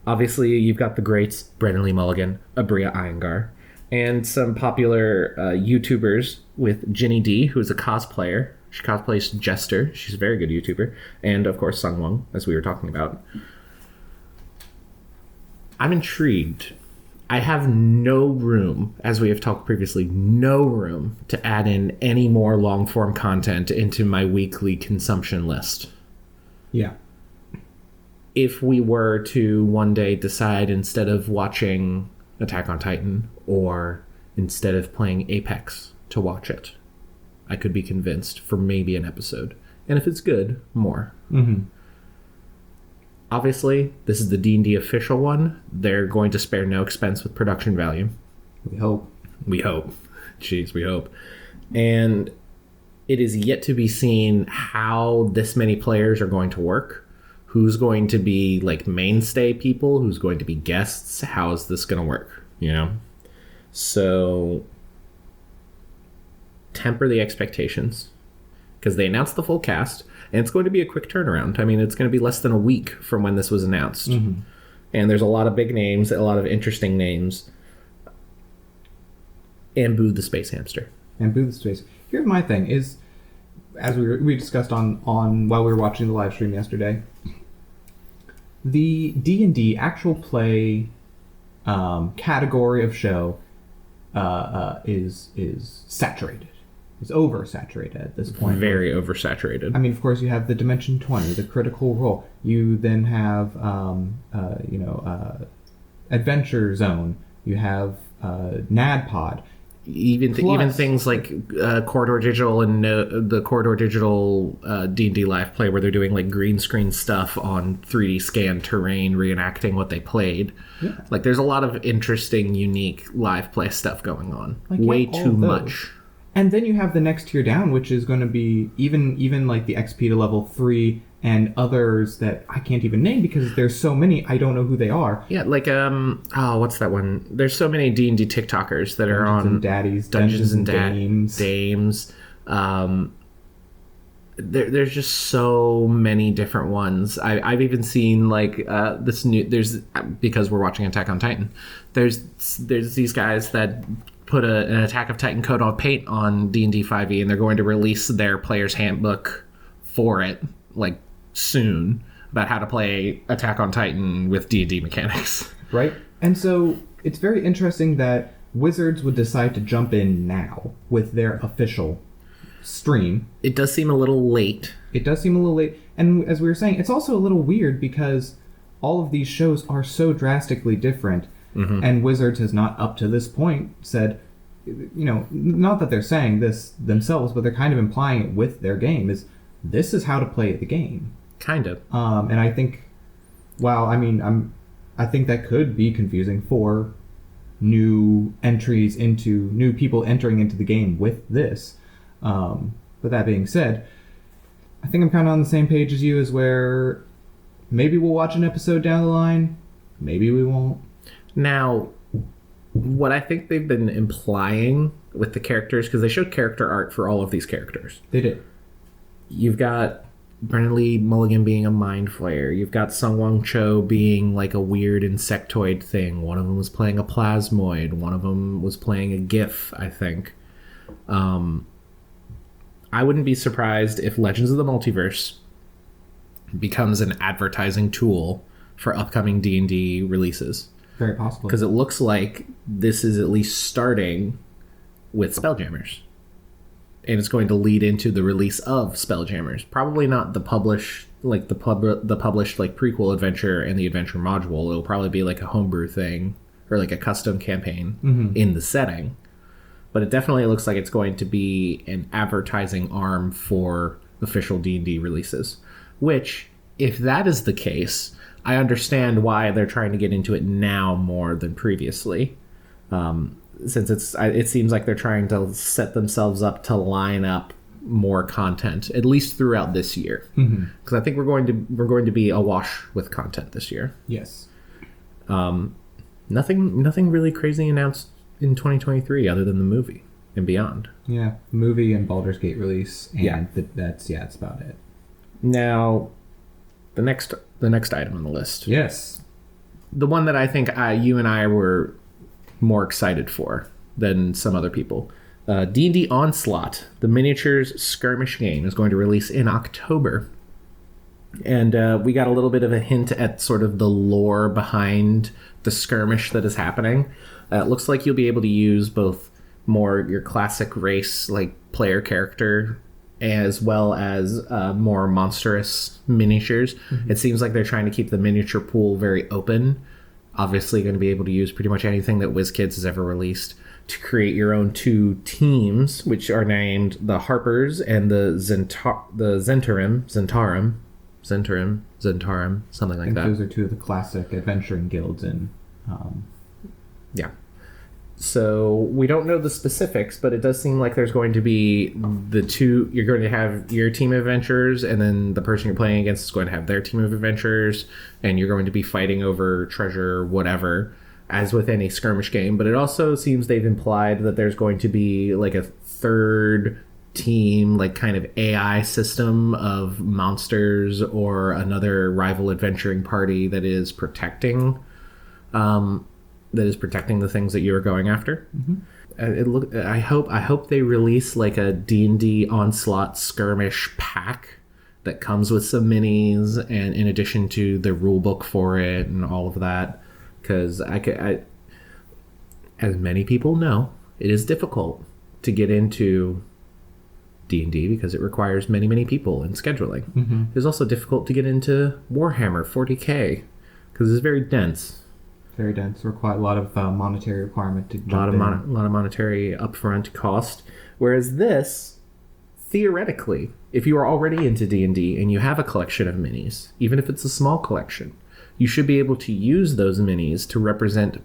A: Obviously, you've got the greats, Brennan Lee Mulligan, Abria Iyengar, and some popular YouTubers with Ginny D, who is a cosplayer. She cosplays Jester. She's a very good YouTuber. And, of course, Sungwon, as we were talking about. I'm intrigued. I have no room, as we have talked previously, no room to add in any more long-form content into my weekly consumption list.
B: Yeah.
A: If we were to one day decide, instead of watching Attack on Titan or instead of playing Apex, to watch it, I could be convinced for maybe an episode. And if it's good, more.
B: Mm-hmm.
A: Obviously, this is the D&D official one. They're going to spare no expense with production value.
B: We hope.
A: Jeez, we hope. And it is yet to be seen how this many players are going to work. Who's going to be like mainstay people? Who's going to be guests? How is this going to work? You know? So temper the expectations, because they announced the full cast, and it's going to be a quick turnaround. I mean, it's going to be less than a week from when this was announced. Mm-hmm. And there's a lot of big names, a lot of interesting names. And Boo the Space Hamster.
B: Here's my thing, is as we discussed on while we were watching the live stream yesterday, the D&D actual play category of show is saturated. It's oversaturated at this point.
A: Very oversaturated.
B: I mean, of course, you have the Dimension 20, the Critical Role. You then have, Adventure Zone. You have NADPOD.
A: Even things like Corridor Digital and the Corridor Digital D&D live play, where they're doing like green screen stuff on 3D scan terrain, reenacting what they played. Yeah. Like, there's a lot of interesting, unique live play stuff going on. Like, way too much.
B: And then you have the next tier down, which is going to be even like the XP to level 3 and others that I can't even name because there's so many, I don't know who they are.
A: Yeah, like, what's that one? There's so many D&D TikTokers that are on
B: Dungeons and
A: Dames. There's just so many different ones. I've even seen like this new. Because we're watching Attack on Titan. There's these guys that put an Attack of Titan code on paint on D&D 5e, and they're going to release their player's handbook for it like soon about how to play Attack on Titan with D&D mechanics.
B: Right, and so it's very interesting that Wizards would decide to jump in now with their official stream.
A: It does seem a little late.
B: And as we were saying, it's also a little weird because all of these shows are so drastically different, and Wizards has not up to this point said, not that they're saying this themselves, but they're kind of implying it with their game, this is how to play the game.
A: Kind of.
B: And I think, I think that could be confusing for new people entering into the game with this. But that being said, I think I'm kind of on the same page as you, as where maybe we'll watch an episode down the line, maybe we won't.
A: Now, what I think they've been implying with the characters, because they showed character art for all of these characters.
B: They did.
A: You've got Brennan Lee Mulligan being a mind flayer. You've got Sung Wong Cho being like a weird insectoid thing. One of them was playing a plasmoid. One of them was playing a GIF, I think. I wouldn't be surprised if Legends of the Multiverse becomes an advertising tool for upcoming D&D releases.
B: Very possible.
A: Because it looks like this is at least starting with Spelljammers. And it's going to lead into the release of Spelljammers. Probably not the published like prequel adventure and the adventure module. It'll probably be like a homebrew thing or like a custom campaign in the setting. But it definitely looks like it's going to be an advertising arm for official D&D releases. Which, if that is the case, I understand why they're trying to get into it now more than previously. Since it seems like they're trying to set themselves up to line up more content, at least throughout this year. Because I think we're going to be awash with content this year.
B: Yes.
A: Nothing really crazy announced in 2023 other than the movie and beyond.
B: Yeah, movie and Baldur's Gate release, and that's about it.
A: Now, the next item on the list.
B: Yes.
A: The one that I think you and I were more excited for than some other people. D&D Onslaught, the miniatures skirmish game, is going to release in October. And we got a little bit of a hint at sort of the lore behind the skirmish that is happening. It looks like you'll be able to use both more your classic race, like player character, as well as more monstrous miniatures. It seems like they're trying to keep the miniature pool very open. Obviously going to be able to use pretty much anything that WizKids has ever released to create your own two teams, which are named the Harpers and the Zentarum, something like that.
B: Those are two of the classic adventuring guilds in...
A: Yeah. So we don't know the specifics, but it does seem like there's going to be the two. You're going to have your team of adventurers, and then the person you're playing against is going to have their team of adventurers, and you're going to be fighting over treasure, whatever, as with any skirmish game. But it also seems they've implied that there's going to be like a third team, like kind of AI system of monsters or another rival adventuring party that is protecting that is protecting the things that you are going after. I hope they release like a D&D Onslaught skirmish pack that comes with some minis, and in addition to the rule book for it and all of that, because as many people know, it is difficult to get into D&D because it requires many people and scheduling. It's also difficult to get into Warhammer 40k because it's very dense.
B: Very dense. Require a lot of monetary requirement to jump
A: in. A lot of monetary upfront cost. Whereas this, theoretically, if you are already into D&D and you have a collection of minis, even if it's a small collection, you should be able to use those minis to represent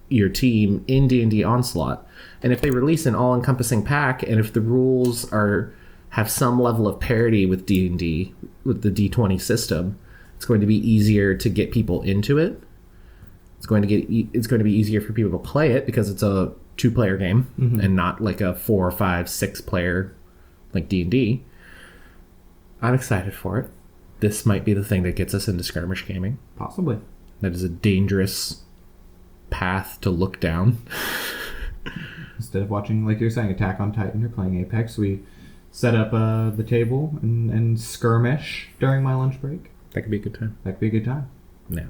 A: your team in D&D Onslaught. And if they release an all-encompassing pack, and if the rules have some level of parity with D&D, with the D20 system, it's going to be easier to get people into it. It's going to be easier for people to play it because it's a 2-player game and not like a 4 or 5, 6-player like D&D. I'm excited for it. This might be the thing that gets us into skirmish gaming.
B: Possibly.
A: That is a dangerous path to look down.
B: Instead of watching, like you're saying, Attack on Titan or playing Apex, we set up the table and skirmish during my lunch break.
A: That could be a good time. Yeah.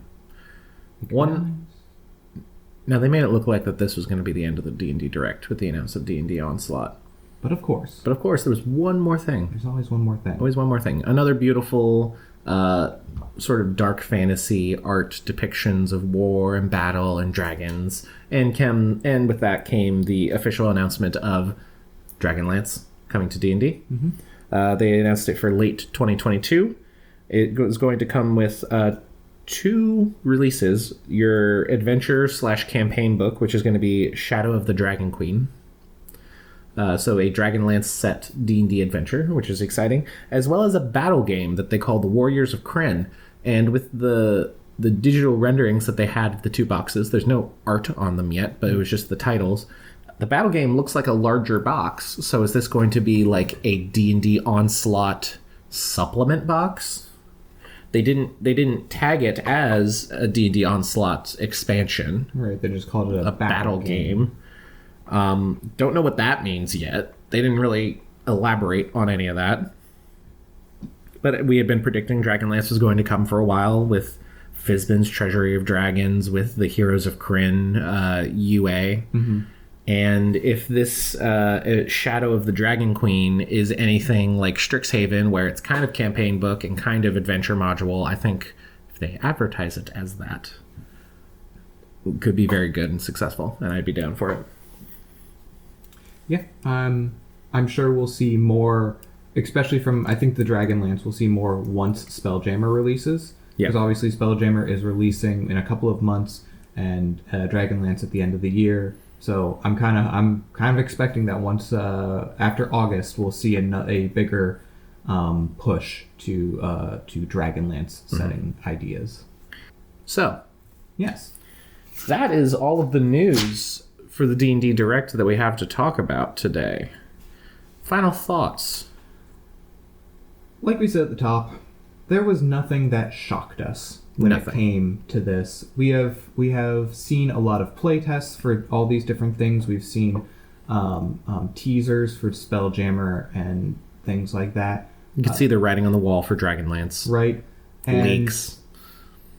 A: Now they made it look like that this was going to be the end of the D&D Direct with the announcement of D&D Onslaught.
B: But of course,
A: there was one more thing.
B: There's always one more thing.
A: Always one more thing. Another beautiful sort of dark fantasy art depictions of war and battle and dragons. And with that came the official announcement of Dragonlance coming to D&D. They announced it for late 2022. It was going to come with 2 releases: your adventure/campaign book, which is going to be Shadow of the Dragon Queen. So a Dragonlance set D&D adventure, which is exciting, as well as a battle game that they call the Warriors of Krynn. And with the digital renderings that they had of the 2 boxes, there's no art on them yet, but it was just the titles. The battle game looks like a larger box. So is this going to be like a D&D Onslaught supplement box? They didn't tag it as a D&D Onslaught expansion.
B: Right, they just called it a
A: battle game. Don't know what that means yet. They didn't really elaborate on any of that. But we had been predicting Dragonlance was going to come for a while with Fizban's Treasury of Dragons, with the Heroes of Krynn UA. And if this Shadow of the Dragon Queen is anything like Strixhaven, where it's kind of campaign book and kind of adventure module, I think if they advertise it as that, it could be very good and successful, and I'd be down for it.
B: Yeah, I'm sure we'll see more, especially from, I think the Dragonlance, we'll see more once Spelljammer releases. Because obviously Spelljammer is releasing in a couple of months, and Dragonlance at the end of the year. So I'm kind of expecting that once after August we'll see a bigger push to Dragonlance setting ideas.
A: So,
B: yes,
A: that is all of the news for the D&D Direct that we have to talk about today. Final thoughts.
B: Like we said at the top, there was nothing that shocked us when it came to this. We have seen a lot of playtests for all these different things. We've seen teasers for Spelljammer and things like that.
A: You can see the writing on the wall for Dragonlance.
B: Right. And,
A: leaks.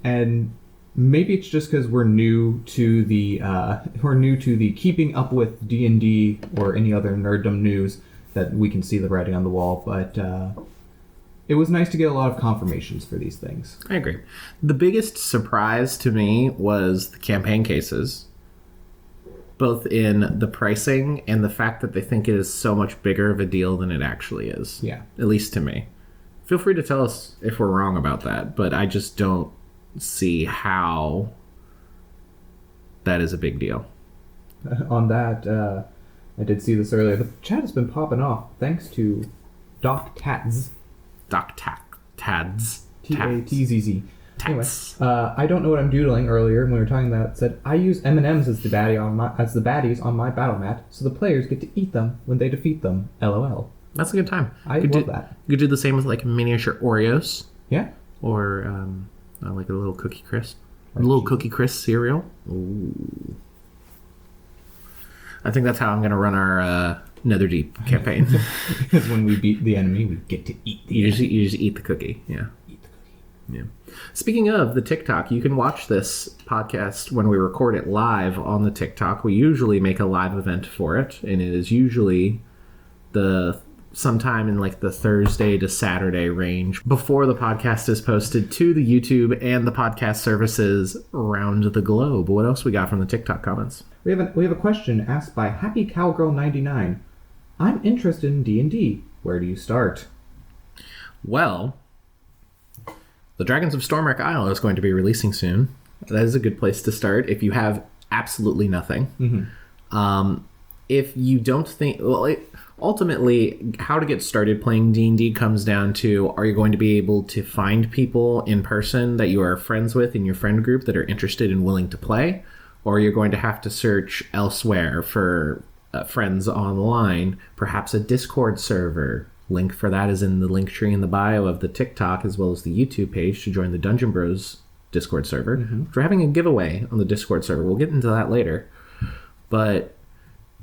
B: And maybe it's just because we're new to the keeping up with D&D or any other nerddom news that we can see the writing on the wall, but it was nice to get a lot of confirmations for these things.
A: I agree. The biggest surprise to me was the campaign cases, both in the pricing and the fact that they think it is so much bigger of a deal than it actually is.
B: Yeah.
A: At least to me. Feel free to tell us if we're wrong about that, but I just don't see how that is a big deal.
B: On that, I did see this earlier. The chat has been popping off thanks to Doc Tads.
A: Tads.
B: T-A-T-Z-Z. Anyway, I don't know what I'm doodling earlier when we were talking about it. Said, I use M&Ms as the baddies on my battle mat, so the players get to eat them when they defeat them. LOL.
A: That's a good time.
B: I love that.
A: You could do the same with like miniature Oreos.
B: Yeah.
A: Or like a little Cookie Crisp. A little Cookie Crisp cereal. Ooh. I think that's how I'm going to run our Netherdeep campaign.
B: Because when we beat the enemy, we get to eat the enemy.
A: You just eat the cookie. Yeah.
B: Eat the cookie.
A: Yeah. Speaking of the TikTok, you can watch this podcast when we record it live on the TikTok. We usually make a live event for it, and it is usually sometime in like the Thursday to Saturday range before the podcast is posted to the YouTube and the podcast services around the globe. What else we got from the TikTok comments?
B: We have a question asked by Happy Cowgirl 99. I'm interested in D&D. Where do you start?
A: Well, the Dragons of Stormwreck Isle is going to be releasing soon. That is a good place to start if you have absolutely nothing. Mm-hmm. If you don't think... ultimately, how to get started playing D&D comes down to, are you going to be able to find people in person that you are friends with in your friend group that are interested and willing to play? Or you're going to have to search elsewhere for friends online, perhaps a Discord server. Link for that is in the link tree in the bio of the TikTok as well as the YouTube page to join the Dungeon Bros Discord server. Mm-hmm. We're having a giveaway on the Discord server. We'll get into that later. But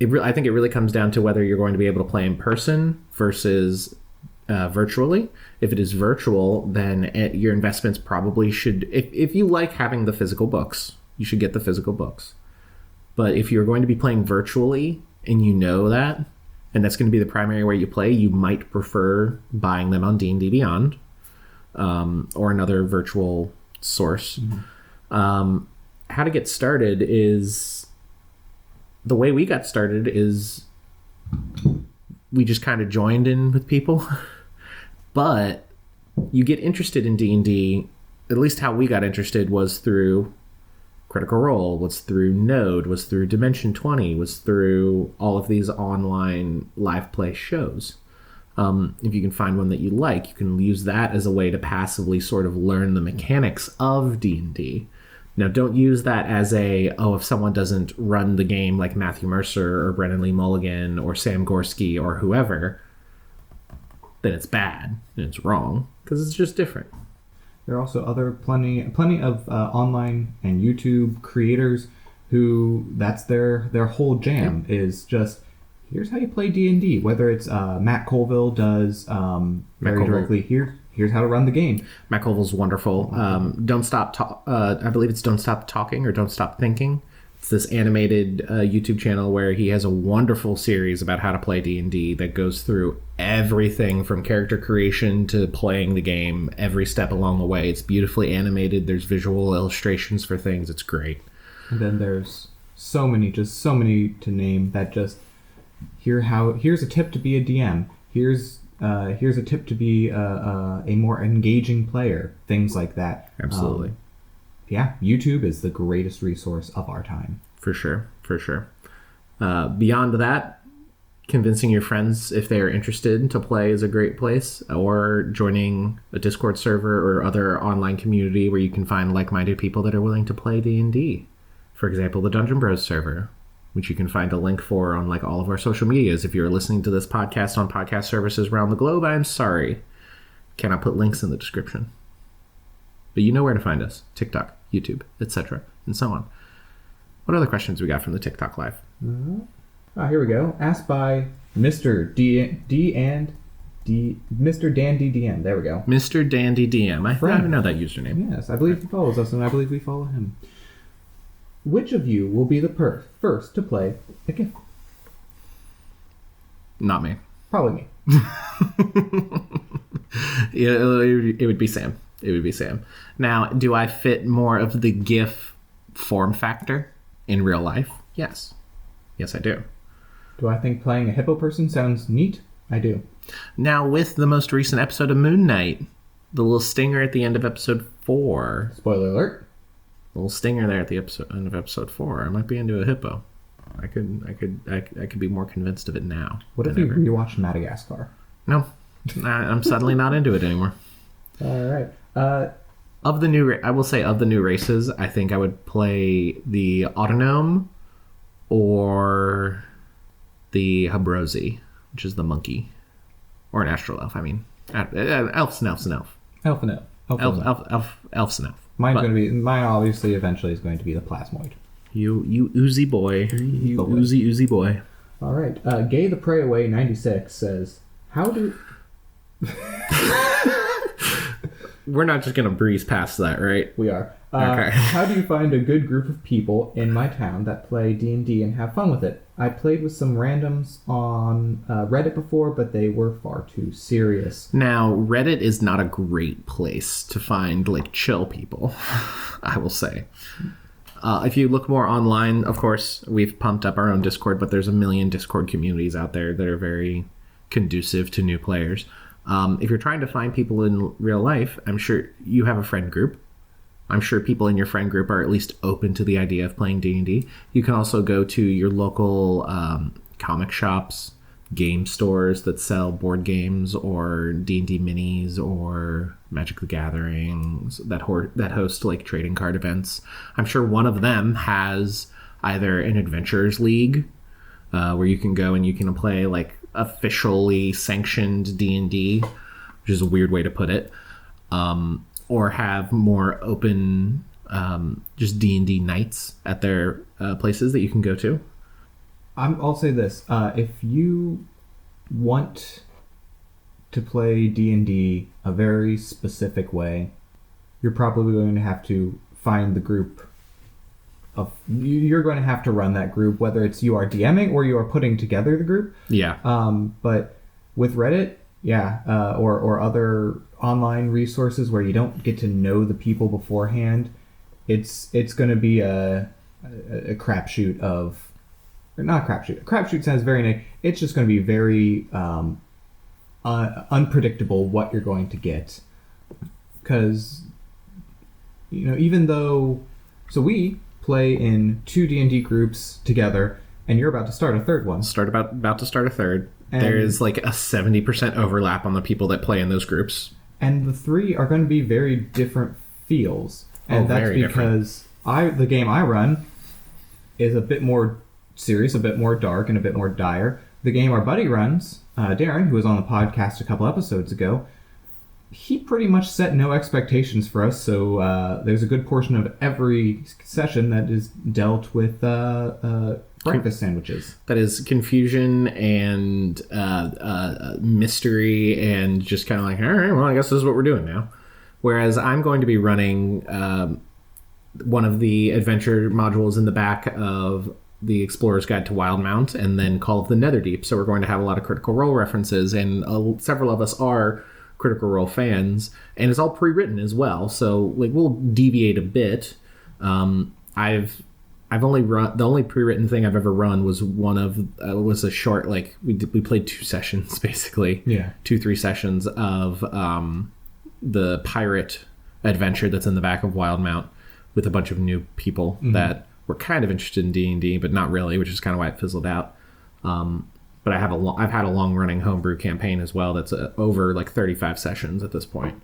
A: I think it really comes down to whether you're going to be able to play in person versus virtually. If it is virtual, then your investments probably should... If you like having the physical books, you should get the physical books. But if you're going to be playing virtually and you know that, and that's going to be the primary way you play, you might prefer buying them on D&D Beyond or another virtual source. Mm-hmm. How to get started is... The way we got started is we just kind of joined in with people. But you get interested in D&D, at least how we got interested was through Critical Role, was through Node, was through Dimension 20, was through all of these online live play shows. If you can find one that you like, you can use that as a way to passively sort of learn the mechanics of D&D. Now, don't use that as if someone doesn't run the game like Matthew Mercer or Brennan Lee Mulligan or Sam Gorski or whoever, then it's bad and it's wrong because it's just different.
B: There are also plenty of online and YouTube creators who that's their whole jam is just, here's how you play D&D. Whether it's Matt Colville does directly here. Here's how to run the game.
A: Matt Colville's wonderful. Don't Stop I believe it's Don't Stop Talking or Don't Stop Thinking. It's this animated YouTube channel where he has a wonderful series about how to play D&D that goes through everything from character creation to playing the game, every step along the way. It's beautifully animated. There's visual illustrations for things. It's great.
B: And then there's so many to name that just here's a tip to be a DM. Here's a tip to be a more engaging player. Things like that.
A: Absolutely.
B: YouTube is the greatest resource of our time. For sure.
A: Beyond that, convincing your friends if they are interested to play is a great place, or joining a Discord server or other online community where you can find like-minded people that are willing to play D&D. For example, the Dungeon Bros server, which you can find a link for on like all of our social medias. If you're listening to this podcast on podcast services around the globe, I'm sorry. Cannot put links in the description. But you know where to find us. TikTok, YouTube, etc., and so on. What other questions we got from the TikTok live?
B: Here we go. Asked by Mr. Mr. Dandy DM. There we go.
A: Mr. Dandy DM. I know that username.
B: Yes, I believe he follows us, and I believe we follow him. Which of you will be the first to play a gift?
A: Not me.
B: Probably me.
A: Yeah, it would be Sam. Now, do I fit more of the GIF form factor in real life? Yes. Yes, I do.
B: Do I think playing a hippo person sounds neat? I do.
A: Now, with the most recent episode of Moon Knight, the little stinger at the end of episode 4.
B: Spoiler alert.
A: A little stinger there at the end of episode 4. I might be into a hippo. I could be more convinced of it now.
B: What if we rewatched Madagascar?
A: No, I'm suddenly not into it anymore.
B: All right.
A: Of the new races, I think I would play the Autonome or the Habrosi, which is the monkey, or an astral elf. I mean, elf's an elf.
B: Elf and elf.
A: Elf's an elf.
B: Mine obviously eventually is going to be the Plasmoid.
A: You oozy boy. You oozy boy.
B: All right. Gay the Pray Away 96 says, how do...
A: We're not just going to breeze past that, right?
B: We are.
A: Okay.
B: How do you find a good group of people in my town that play D&D and have fun with it? I played with some randoms on Reddit before, but they were far too serious.
A: Now, Reddit is not a great place to find, like, chill people, I will say. If you look more online, of course, we've pumped up our own Discord, but there's a million Discord communities out there that are very conducive to new players. If you're trying to find people in real life, I'm sure you have a friend group. I'm sure people in your friend group are at least open to the idea of playing D&D. You can also go to your local comic shops, game stores that sell board games or D&D minis or Magic the Gatherings that host like trading card events. I'm sure one of them has either an Adventurers League where you can go and you can play like officially sanctioned D&D, which is a weird way to put it, or have more open just D&D nights at their places that you can go to.
B: I'll say this. If you want to play D&D a very specific way, you're probably going to have to find the group you're going to have to run that group, whether it's you are DMing or you are putting together the group.
A: Yeah.
B: But with Reddit, or other online resources where you don't get to know the people beforehand, it's going to be a crapshoot of... Or not a crapshoot. A crapshoot sounds very nice. It's just going to be very unpredictable what you're going to get. Because, even though... So we play in 2 D&D groups together, and you're about to start a third one.
A: About to start a third. And there is like a 70% overlap on the people that play in those groups.
B: And the 3 are going to be very different feels. And that's because the game I run is a bit more serious, a bit more dark, and a bit more dire. The game our buddy runs, Darren, who was on the podcast a couple episodes ago, he pretty much set no expectations for us, so there's a good portion of every session that is dealt with breakfast sandwiches.
A: That is confusion and mystery and just kind of like, all right, well, I guess this is what we're doing now. Whereas I'm going to be running one of the adventure modules in the back of the Explorer's Guide to Wildemount and then Call of the Netherdeep. So we're going to have a lot of Critical Role references, and several of us are Critical Role fans, and it's all pre-written as well, so like we'll deviate a bit. I've only run, the only pre-written thing I've ever run was was a short, like we played 2 sessions basically, 2-3 sessions of the pirate adventure that's in the back of Wildemount with a bunch of new people that were kind of interested in D&D but not really, which is kind of why it fizzled out. But I've had a long-running homebrew campaign as well that's over like 35 sessions at this point.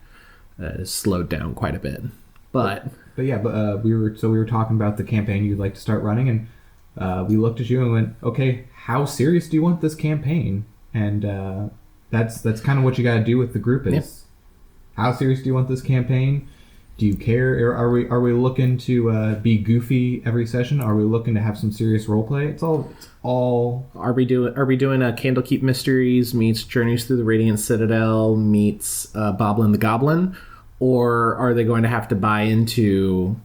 A: It's slowed down quite a bit. But we were talking about the campaign you'd like to start running, and we looked at you and went, okay, how serious do you want this campaign? And that's kind of what you got to do with the group is, how serious do you want this campaign? Do you care? Are we looking to be goofy every session? Are we looking to have some serious roleplay? It's all. Are we doing a Candlekeep Mysteries meets Journeys Through the Radiant Citadel meets Boblin the Goblin, or are they going to have to buy into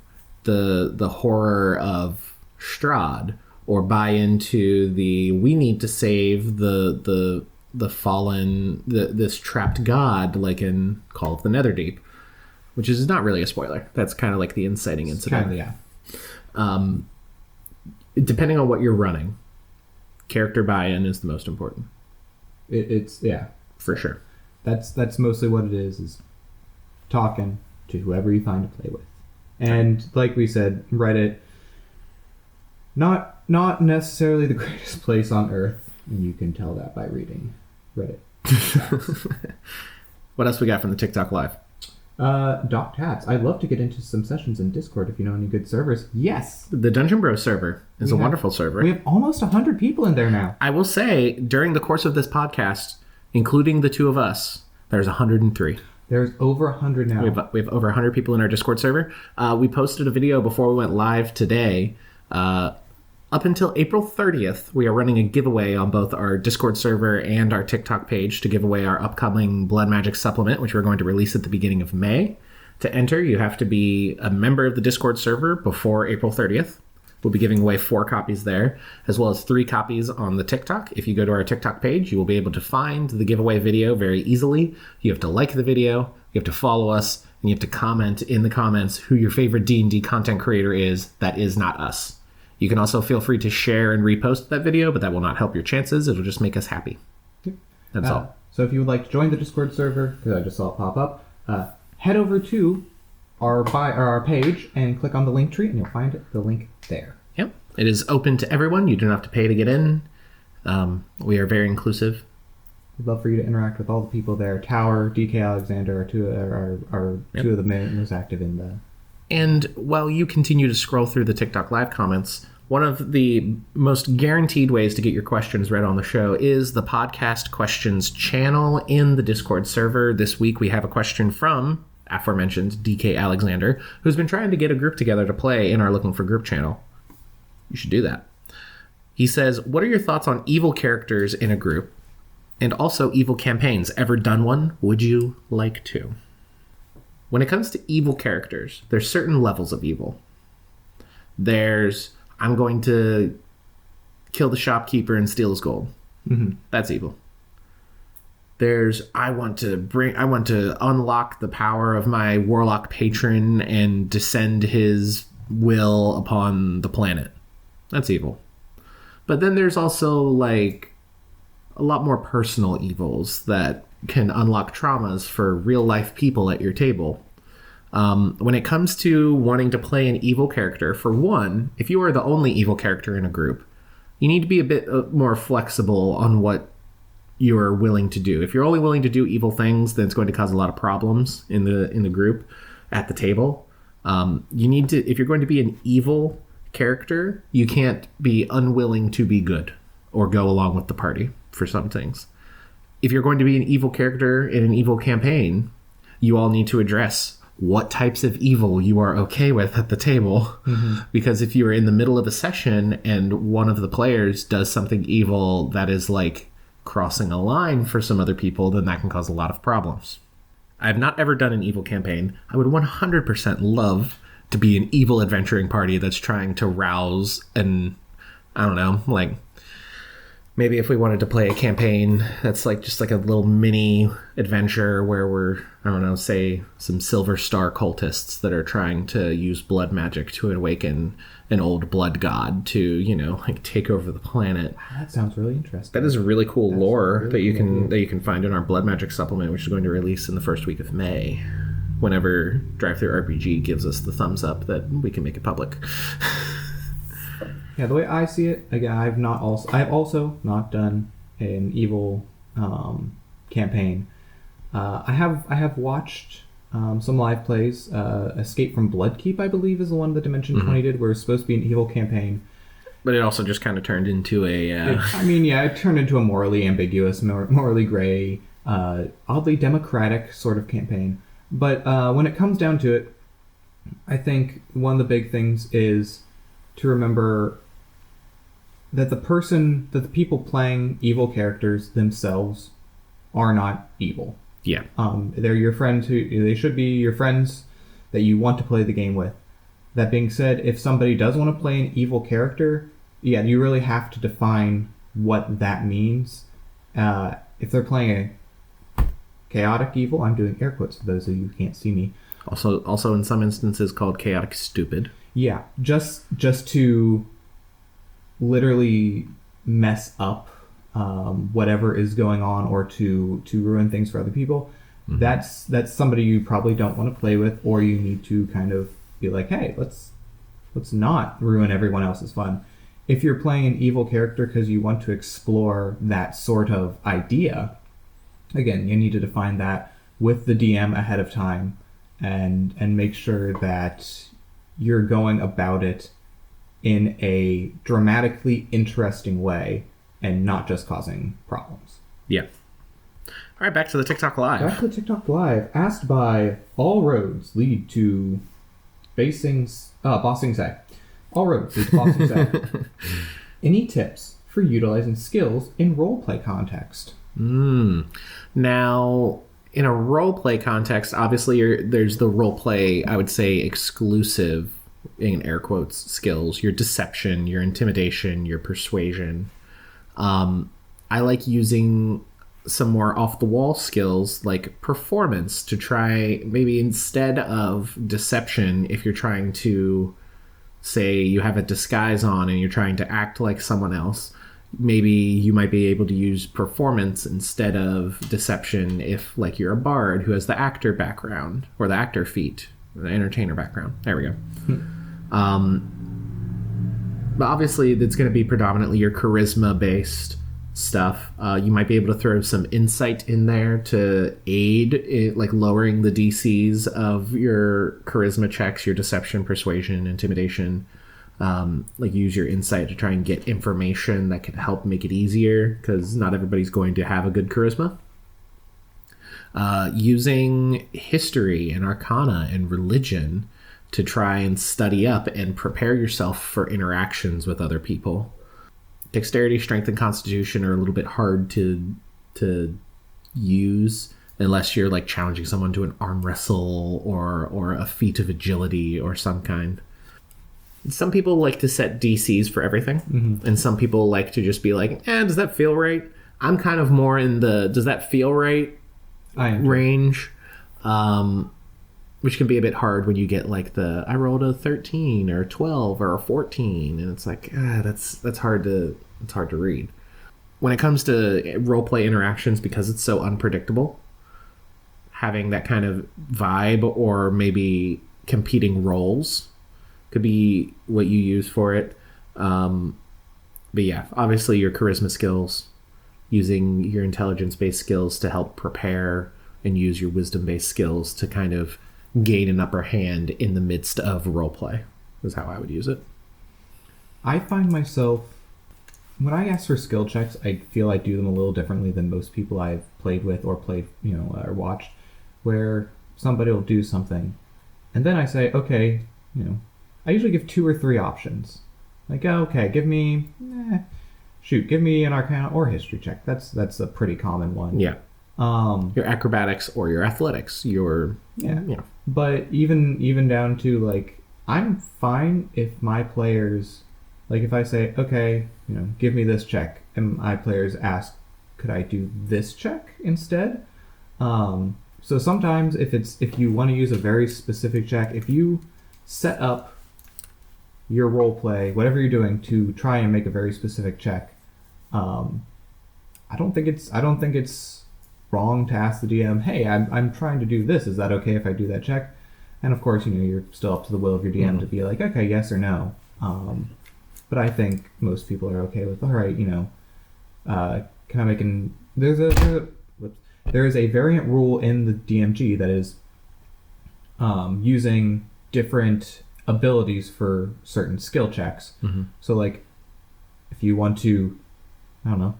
A: the horror of Strahd, or buy into we need to save the fallen this trapped god like in Call of the Netherdeep? Which is not really a spoiler. That's kind of like the inciting incident. Depending on what you're running, character buy-in is the most important.
B: It's
A: for sure.
B: That's mostly what it is talking to whoever you find to play with. And like we said, Reddit, not necessarily the greatest place on earth, and you can tell that by reading Reddit.
A: What else we got from the TikTok Live?
B: Doc Tats. I'd love to get into some sessions in Discord if you know any good servers. Yes.
A: The Dungeon Bro server is a wonderful server.
B: We have almost 100 people in there now.
A: I will say, during the course of this podcast, including the 2 of us, there's 103.
B: There's over 100 now.
A: We have over 100 people in our Discord server. We posted a video before we went live today. Up until April 30th, we are running a giveaway on both our Discord server and our TikTok page to give away our upcoming Blood Magic supplement, which we're going to release at the beginning of May. To enter, you have to be a member of the Discord server before April 30th. We'll be giving away 4 copies there, as well as 3 copies on the TikTok. If you go to our TikTok page, you will be able to find the giveaway video very easily. You have to like the video, you have to follow us, and you have to comment in the comments who your favorite D&D content creator is that is not us. You can also feel free to share and repost that video, but that will not help your chances. It'll just make us happy. That's all.
B: So if you would like to join the Discord server, because I just saw it pop up, head over to our page and click on the link tree, and you'll find the link there.
A: Yep. It is open to everyone. You don't have to pay to get in. We are very inclusive.
B: We'd love for you to interact with all the people there. Tower, DK Alexander are two of the most active in the...
A: And while you continue to scroll through the TikTok live comments, one of the most guaranteed ways to get your questions read on the show is the podcast questions channel in the Discord server. This week we have a question from aforementioned DK Alexander, who's been trying to get a group together to play in our Looking for Group channel. You should do that. He says, what are your thoughts on evil characters in a group? And also evil campaigns. Ever done one? Would you like to? When it comes to evil characters, there's certain levels of evil. There's, I'm going to kill the shopkeeper and steal his gold. Mm-hmm. That's evil. There's, I want to unlock the power of my warlock patron and descend his will upon the planet. That's evil. But then there's also like a lot more personal evils that can unlock traumas for real life people at your table. When it comes to wanting to play an evil character, for one, if you are the only evil character in a group, you need to be a bit more flexible on what you're willing to do. If you're only willing to do evil things, then it's going to cause a lot of problems in the group at the table. You need to, if you're going to be an evil character, you can't be unwilling to be good or go along with the party for some things. If you're going to be an evil character in an evil campaign, you all need to address what types of evil you are okay with at the table. Mm-hmm. Because if you are in the middle of a session and one of the players does something evil that is like crossing a line for some other people, then that can cause a lot of problems. I have not ever done an evil campaign. I would 100% love to be an evil adventuring party that's trying to rouse and, I don't know, like, maybe if we wanted to play a campaign that's like just like a little mini adventure where we're, I don't know, say some Silver Star cultists that are trying to use blood magic to awaken an old blood god to, you know, like take over the planet.
B: That sounds really interesting.
A: That is really cool lore that you can find in our blood magic supplement, which is going to release in the first week of May, whenever DriveThruRPG gives us the thumbs up that we can make it public.
B: Yeah, the way I see it, again, I've also not done an evil campaign. I have watched some live plays. Escape from Bloodkeep, I believe, is the one that Dimension 20 did, where it's supposed to be an evil campaign.
A: But it also just kind of turned into a...
B: it turned into a morally ambiguous, morally gray, oddly democratic sort of campaign. But when it comes down to it, I think one of the big things is to remember that the people playing evil characters themselves are not evil.
A: Yeah.
B: They're your friends they should be your friends that you want to play the game with. That being said, if somebody does want to play an evil character, yeah, you really have to define what that means. If they're playing a chaotic evil, I'm doing air quotes for those of you who can't see me.
A: Also in some instances called chaotic stupid.
B: Yeah, just to literally mess up whatever is going on or to ruin things for other people. Mm-hmm. That's somebody you probably don't want to play with, or you need to kind of be like, hey, let's not ruin everyone else's fun. If you're playing an evil character because you want to explore that sort of idea, again, you need to define that with the DM ahead of time and make sure that you're going about it in a dramatically interesting way and not just causing problems.
A: Yeah. All right, back to the TikTok Live.
B: Back to the TikTok Live. Asked by All Roads Lead to Bossing Sack. All roads lead to Bossing Sack. Any tips for utilizing skills in roleplay context?
A: Now, in a roleplay context, obviously there's the roleplay, I would say, exclusive, in air quotes, skills. Your deception, your intimidation, your persuasion. I like using some more off-the-wall skills like performance to try, maybe instead of deception, if you're trying to, say, you have a disguise on and you're trying to act like someone else, maybe you might be able to use performance instead of deception if, like, you're a bard who has the actor background or the actor feat, the entertainer background. There we go. But obviously it's going to be predominantly your charisma-based stuff. You might be able to throw some insight in there to aid in, like, lowering the DCs of your charisma checks, your deception, persuasion, intimidation. Like, use your insight to try and get information that can help make it easier, because not everybody's going to have a good charisma. Using history and arcana and religion to try and study up and prepare yourself for interactions with other people. Dexterity, strength, and constitution are a little bit hard to use unless you're, like, challenging someone to an arm wrestle or a feat of agility or some kind. Some people like to set DCs for everything, and some people like to just be like, does that feel right? I'm kind of more in the does that feel right range, which can be a bit hard when you get, like, I rolled a 13 or 12 or a 14, and it's like, that's hard to read. When it comes to roleplay interactions, because it's so unpredictable, having that kind of vibe or maybe competing roles could be what you use for it. But yeah, obviously your charisma skills, using your intelligence-based skills to help prepare, and use your wisdom-based skills to kind of gain an upper hand in the midst of roleplay is how I would use it.
B: I find myself, when I ask for skill checks, I feel I do them a little differently than most people I've played with or or watched, where somebody will do something, and then I say, okay, I usually give 2 or 3 options. Like, okay, give me an Arcana or History check. That's a pretty common one.
A: Yeah. Your acrobatics or your athletics.
B: But even down to, like, I'm fine if my players, like, if I say, okay, give me this check, and my players ask, could I do this check instead? So sometimes if you want to use a very specific check, if you set up your role play, whatever you're doing, to try and make a very specific check, I don't think it's wrong to ask the DM, hey, I'm trying to do this. Is that okay if I do that check? And of course, you're still up to the will of your DM to be like, okay, yes or no. But I think most people are okay with, all right, can I make there is a variant rule in the DMG that is using different abilities for certain skill checks. So, like, if you want to, I don't know,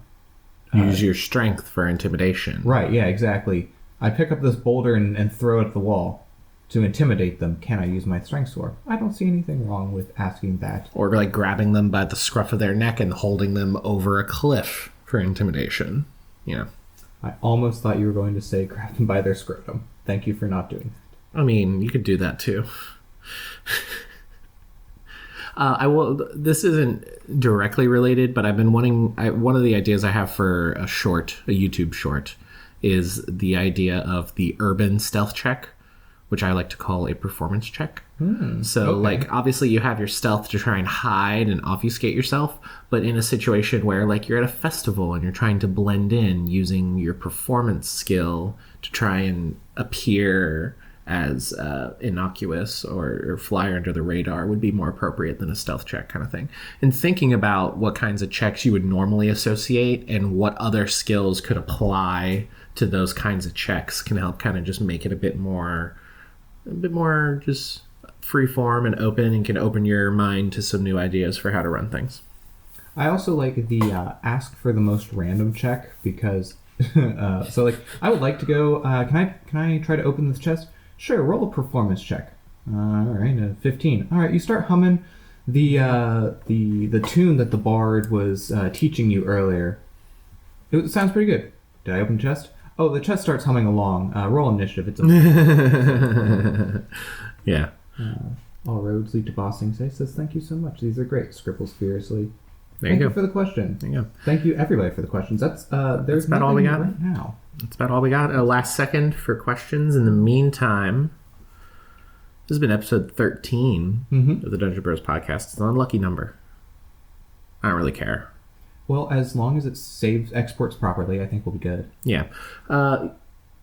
A: use your strength for intimidation.
B: Right, yeah, exactly. I pick up this boulder and throw it at the wall to intimidate them. Can I use my strength score? I don't see anything wrong with asking that.
A: Or, like, grabbing them by the scruff of their neck and holding them over a cliff for intimidation.
B: I almost thought you were going to say grab them by their scrotum. Thank you for not doing that.
A: I mean, you could do that too. This isn't directly related, but I've been wanting. One of the ideas I have for a YouTube short, is the idea of the urban stealth check, which I like to call a performance check. Like, obviously you have your stealth to try and hide and obfuscate yourself, but in a situation where, like, you're at a festival and you're trying to blend in, using your performance skill to try and appear as innocuous or fly under the radar would be more appropriate than a stealth check kind of thing. And thinking about what kinds of checks you would normally associate and what other skills could apply to those kinds of checks can help kind of just make it a bit more just free form and open, and can open your mind to some new ideas for how to run things.
B: I also like the ask for the most random check, because So like, I would like to go. Can I try to open this chest? Sure. Roll a performance check. All right, 15. All right, you start humming the tune that the bard was teaching you earlier. It sounds pretty good. Did I open the chest? Oh, the chest starts humming along. Roll initiative. It's
A: yeah.
B: All roads lead to Bossing says, thank you so much. These are great. Scribbles furiously.
A: Thank you
B: for the question.
A: There you go.
B: Thank you, everybody, for the questions. That's
A: about all we got
B: right now.
A: That's about all we got. Last second for questions. In the meantime, this has been episode 13 of the Dungeon Bros podcast. It's an unlucky number. I don't really care.
B: Well, as long as it exports properly, I think we'll be good.
A: Yeah.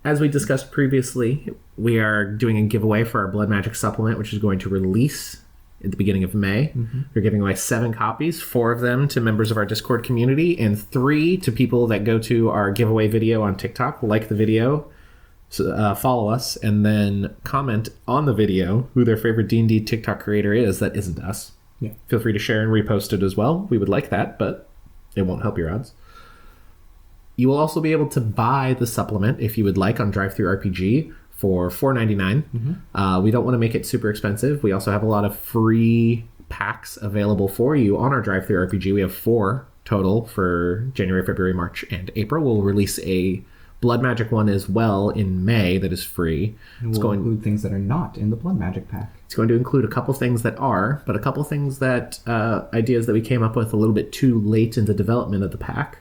A: As we discussed previously, we are doing a giveaway for our Blood Magic supplement, which is going to release at the beginning of May. We're giving away 7 copies, 4 of them to members of our Discord community, and 3 to people that go to our giveaway video on TikTok, like the video, follow us, and then comment on the video who their favorite D&D TikTok creator is that isn't us.
B: Yeah.
A: Feel free to share and repost it as well. We would like that, but it won't help your odds. You will also be able to buy the supplement if you would like on DriveThruRPG for $4.99. We don't want to make it super expensive. We also have a lot of free packs available for you on our DriveThruRPG. We have 4 total for January, February, March, and April. We'll release a Blood Magic one as well in May that is free.
B: It's going to include things that are not in the Blood Magic pack.
A: It's going to include a couple things that are, but a couple things that ideas that we came up with a little bit too late in the development of the pack.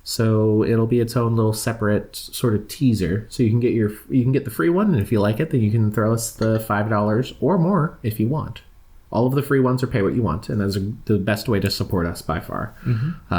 A: So it'll be its own little separate sort of teaser. So you can get the free one, and if you like it, then you can throw us the $5 or more if you want. All of the free ones are pay what you want, and that's the best way to support us by far.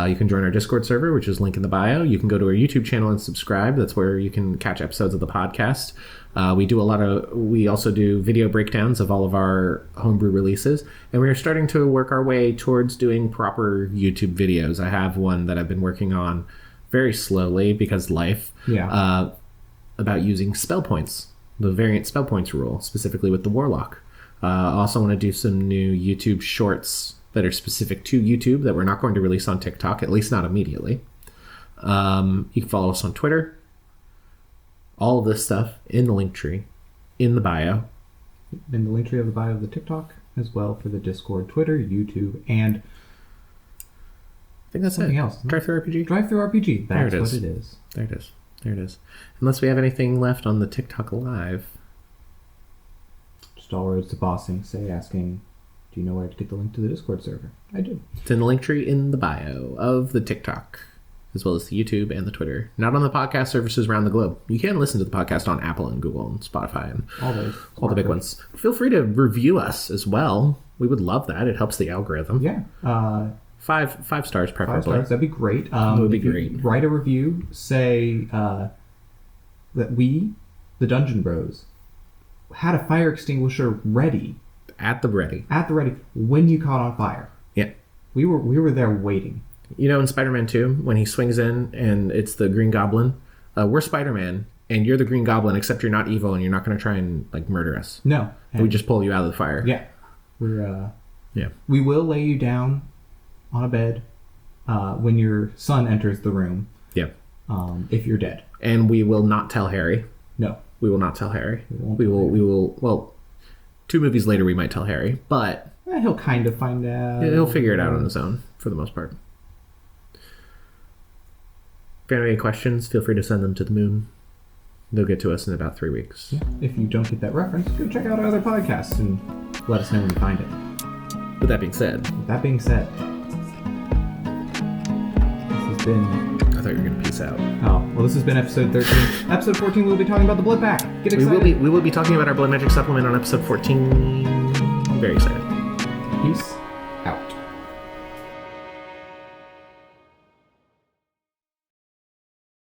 A: You can join our Discord server, which is link in the bio. You can go to our YouTube channel and subscribe. That's where you can catch episodes of the podcast. We also do video breakdowns of all of our homebrew releases, and we're starting to work our way towards doing proper YouTube videos. I have one that I've been working on very slowly because life, about using spell points, the variant spell points rule, specifically with the Warlock. I also want to do some new YouTube shorts that are specific to YouTube that we're not going to release on TikTok, at least not immediately. You can follow us on Twitter. All of this stuff in the link tree, in the bio.
B: In the link tree of the bio of the TikTok, as well for the Discord, Twitter, YouTube, and
A: I think that's
B: something
A: it.
B: else.
A: DriveThruRPG?
B: DriveThruRPG. That's what it is.
A: There it is. Unless we have anything left on the TikTok Live.
B: Just all roads to Bossing, asking, do you know where to get the link to the Discord server? I do.
A: It's in the link tree in the bio of the TikTok, as well as the YouTube and the Twitter. Not on the podcast services around the globe. You can listen to the podcast on Apple and Google and Spotify and all the big ones. Feel free to review us as well. We would love that. It helps the algorithm.
B: Yeah.
A: 5 stars preferably.
B: 5 stars, that'd be great.
A: That would be great.
B: Write a review. Say that we, the Dungeon Bros, had a fire extinguisher ready.
A: At the ready
B: when you caught on fire.
A: Yeah.
B: We were there waiting.
A: You know, in Spider-Man 2, when he swings in and it's the Green Goblin, we're Spider-Man and you're the Green Goblin, except you're not evil and you're not going to try and murder us.
B: No.
A: We just pull you out of the fire.
B: Yeah. We will lay you down on a bed when your son enters the room.
A: Yeah.
B: If you're dead.
A: And we will not tell Harry.
B: No.
A: We will not tell Harry. We will, well, 2 movies later we might tell Harry, but
B: he'll kind of find out.
A: He'll figure it out on his own, for the most part. If you have any questions, feel free to send them to the moon. They'll get to us in about 3 weeks.
B: Yeah. If you don't get that reference, go check out our other podcasts and let us know when you find it.
A: With that being said,
B: this has been...
A: I thought you were going to peace out.
B: Oh, well, this has been episode 13. Episode 14, we'll be talking about the Blood Pack. Get excited.
A: We will be talking about our Blood Magic supplement on episode 14. Very excited.
B: Peace.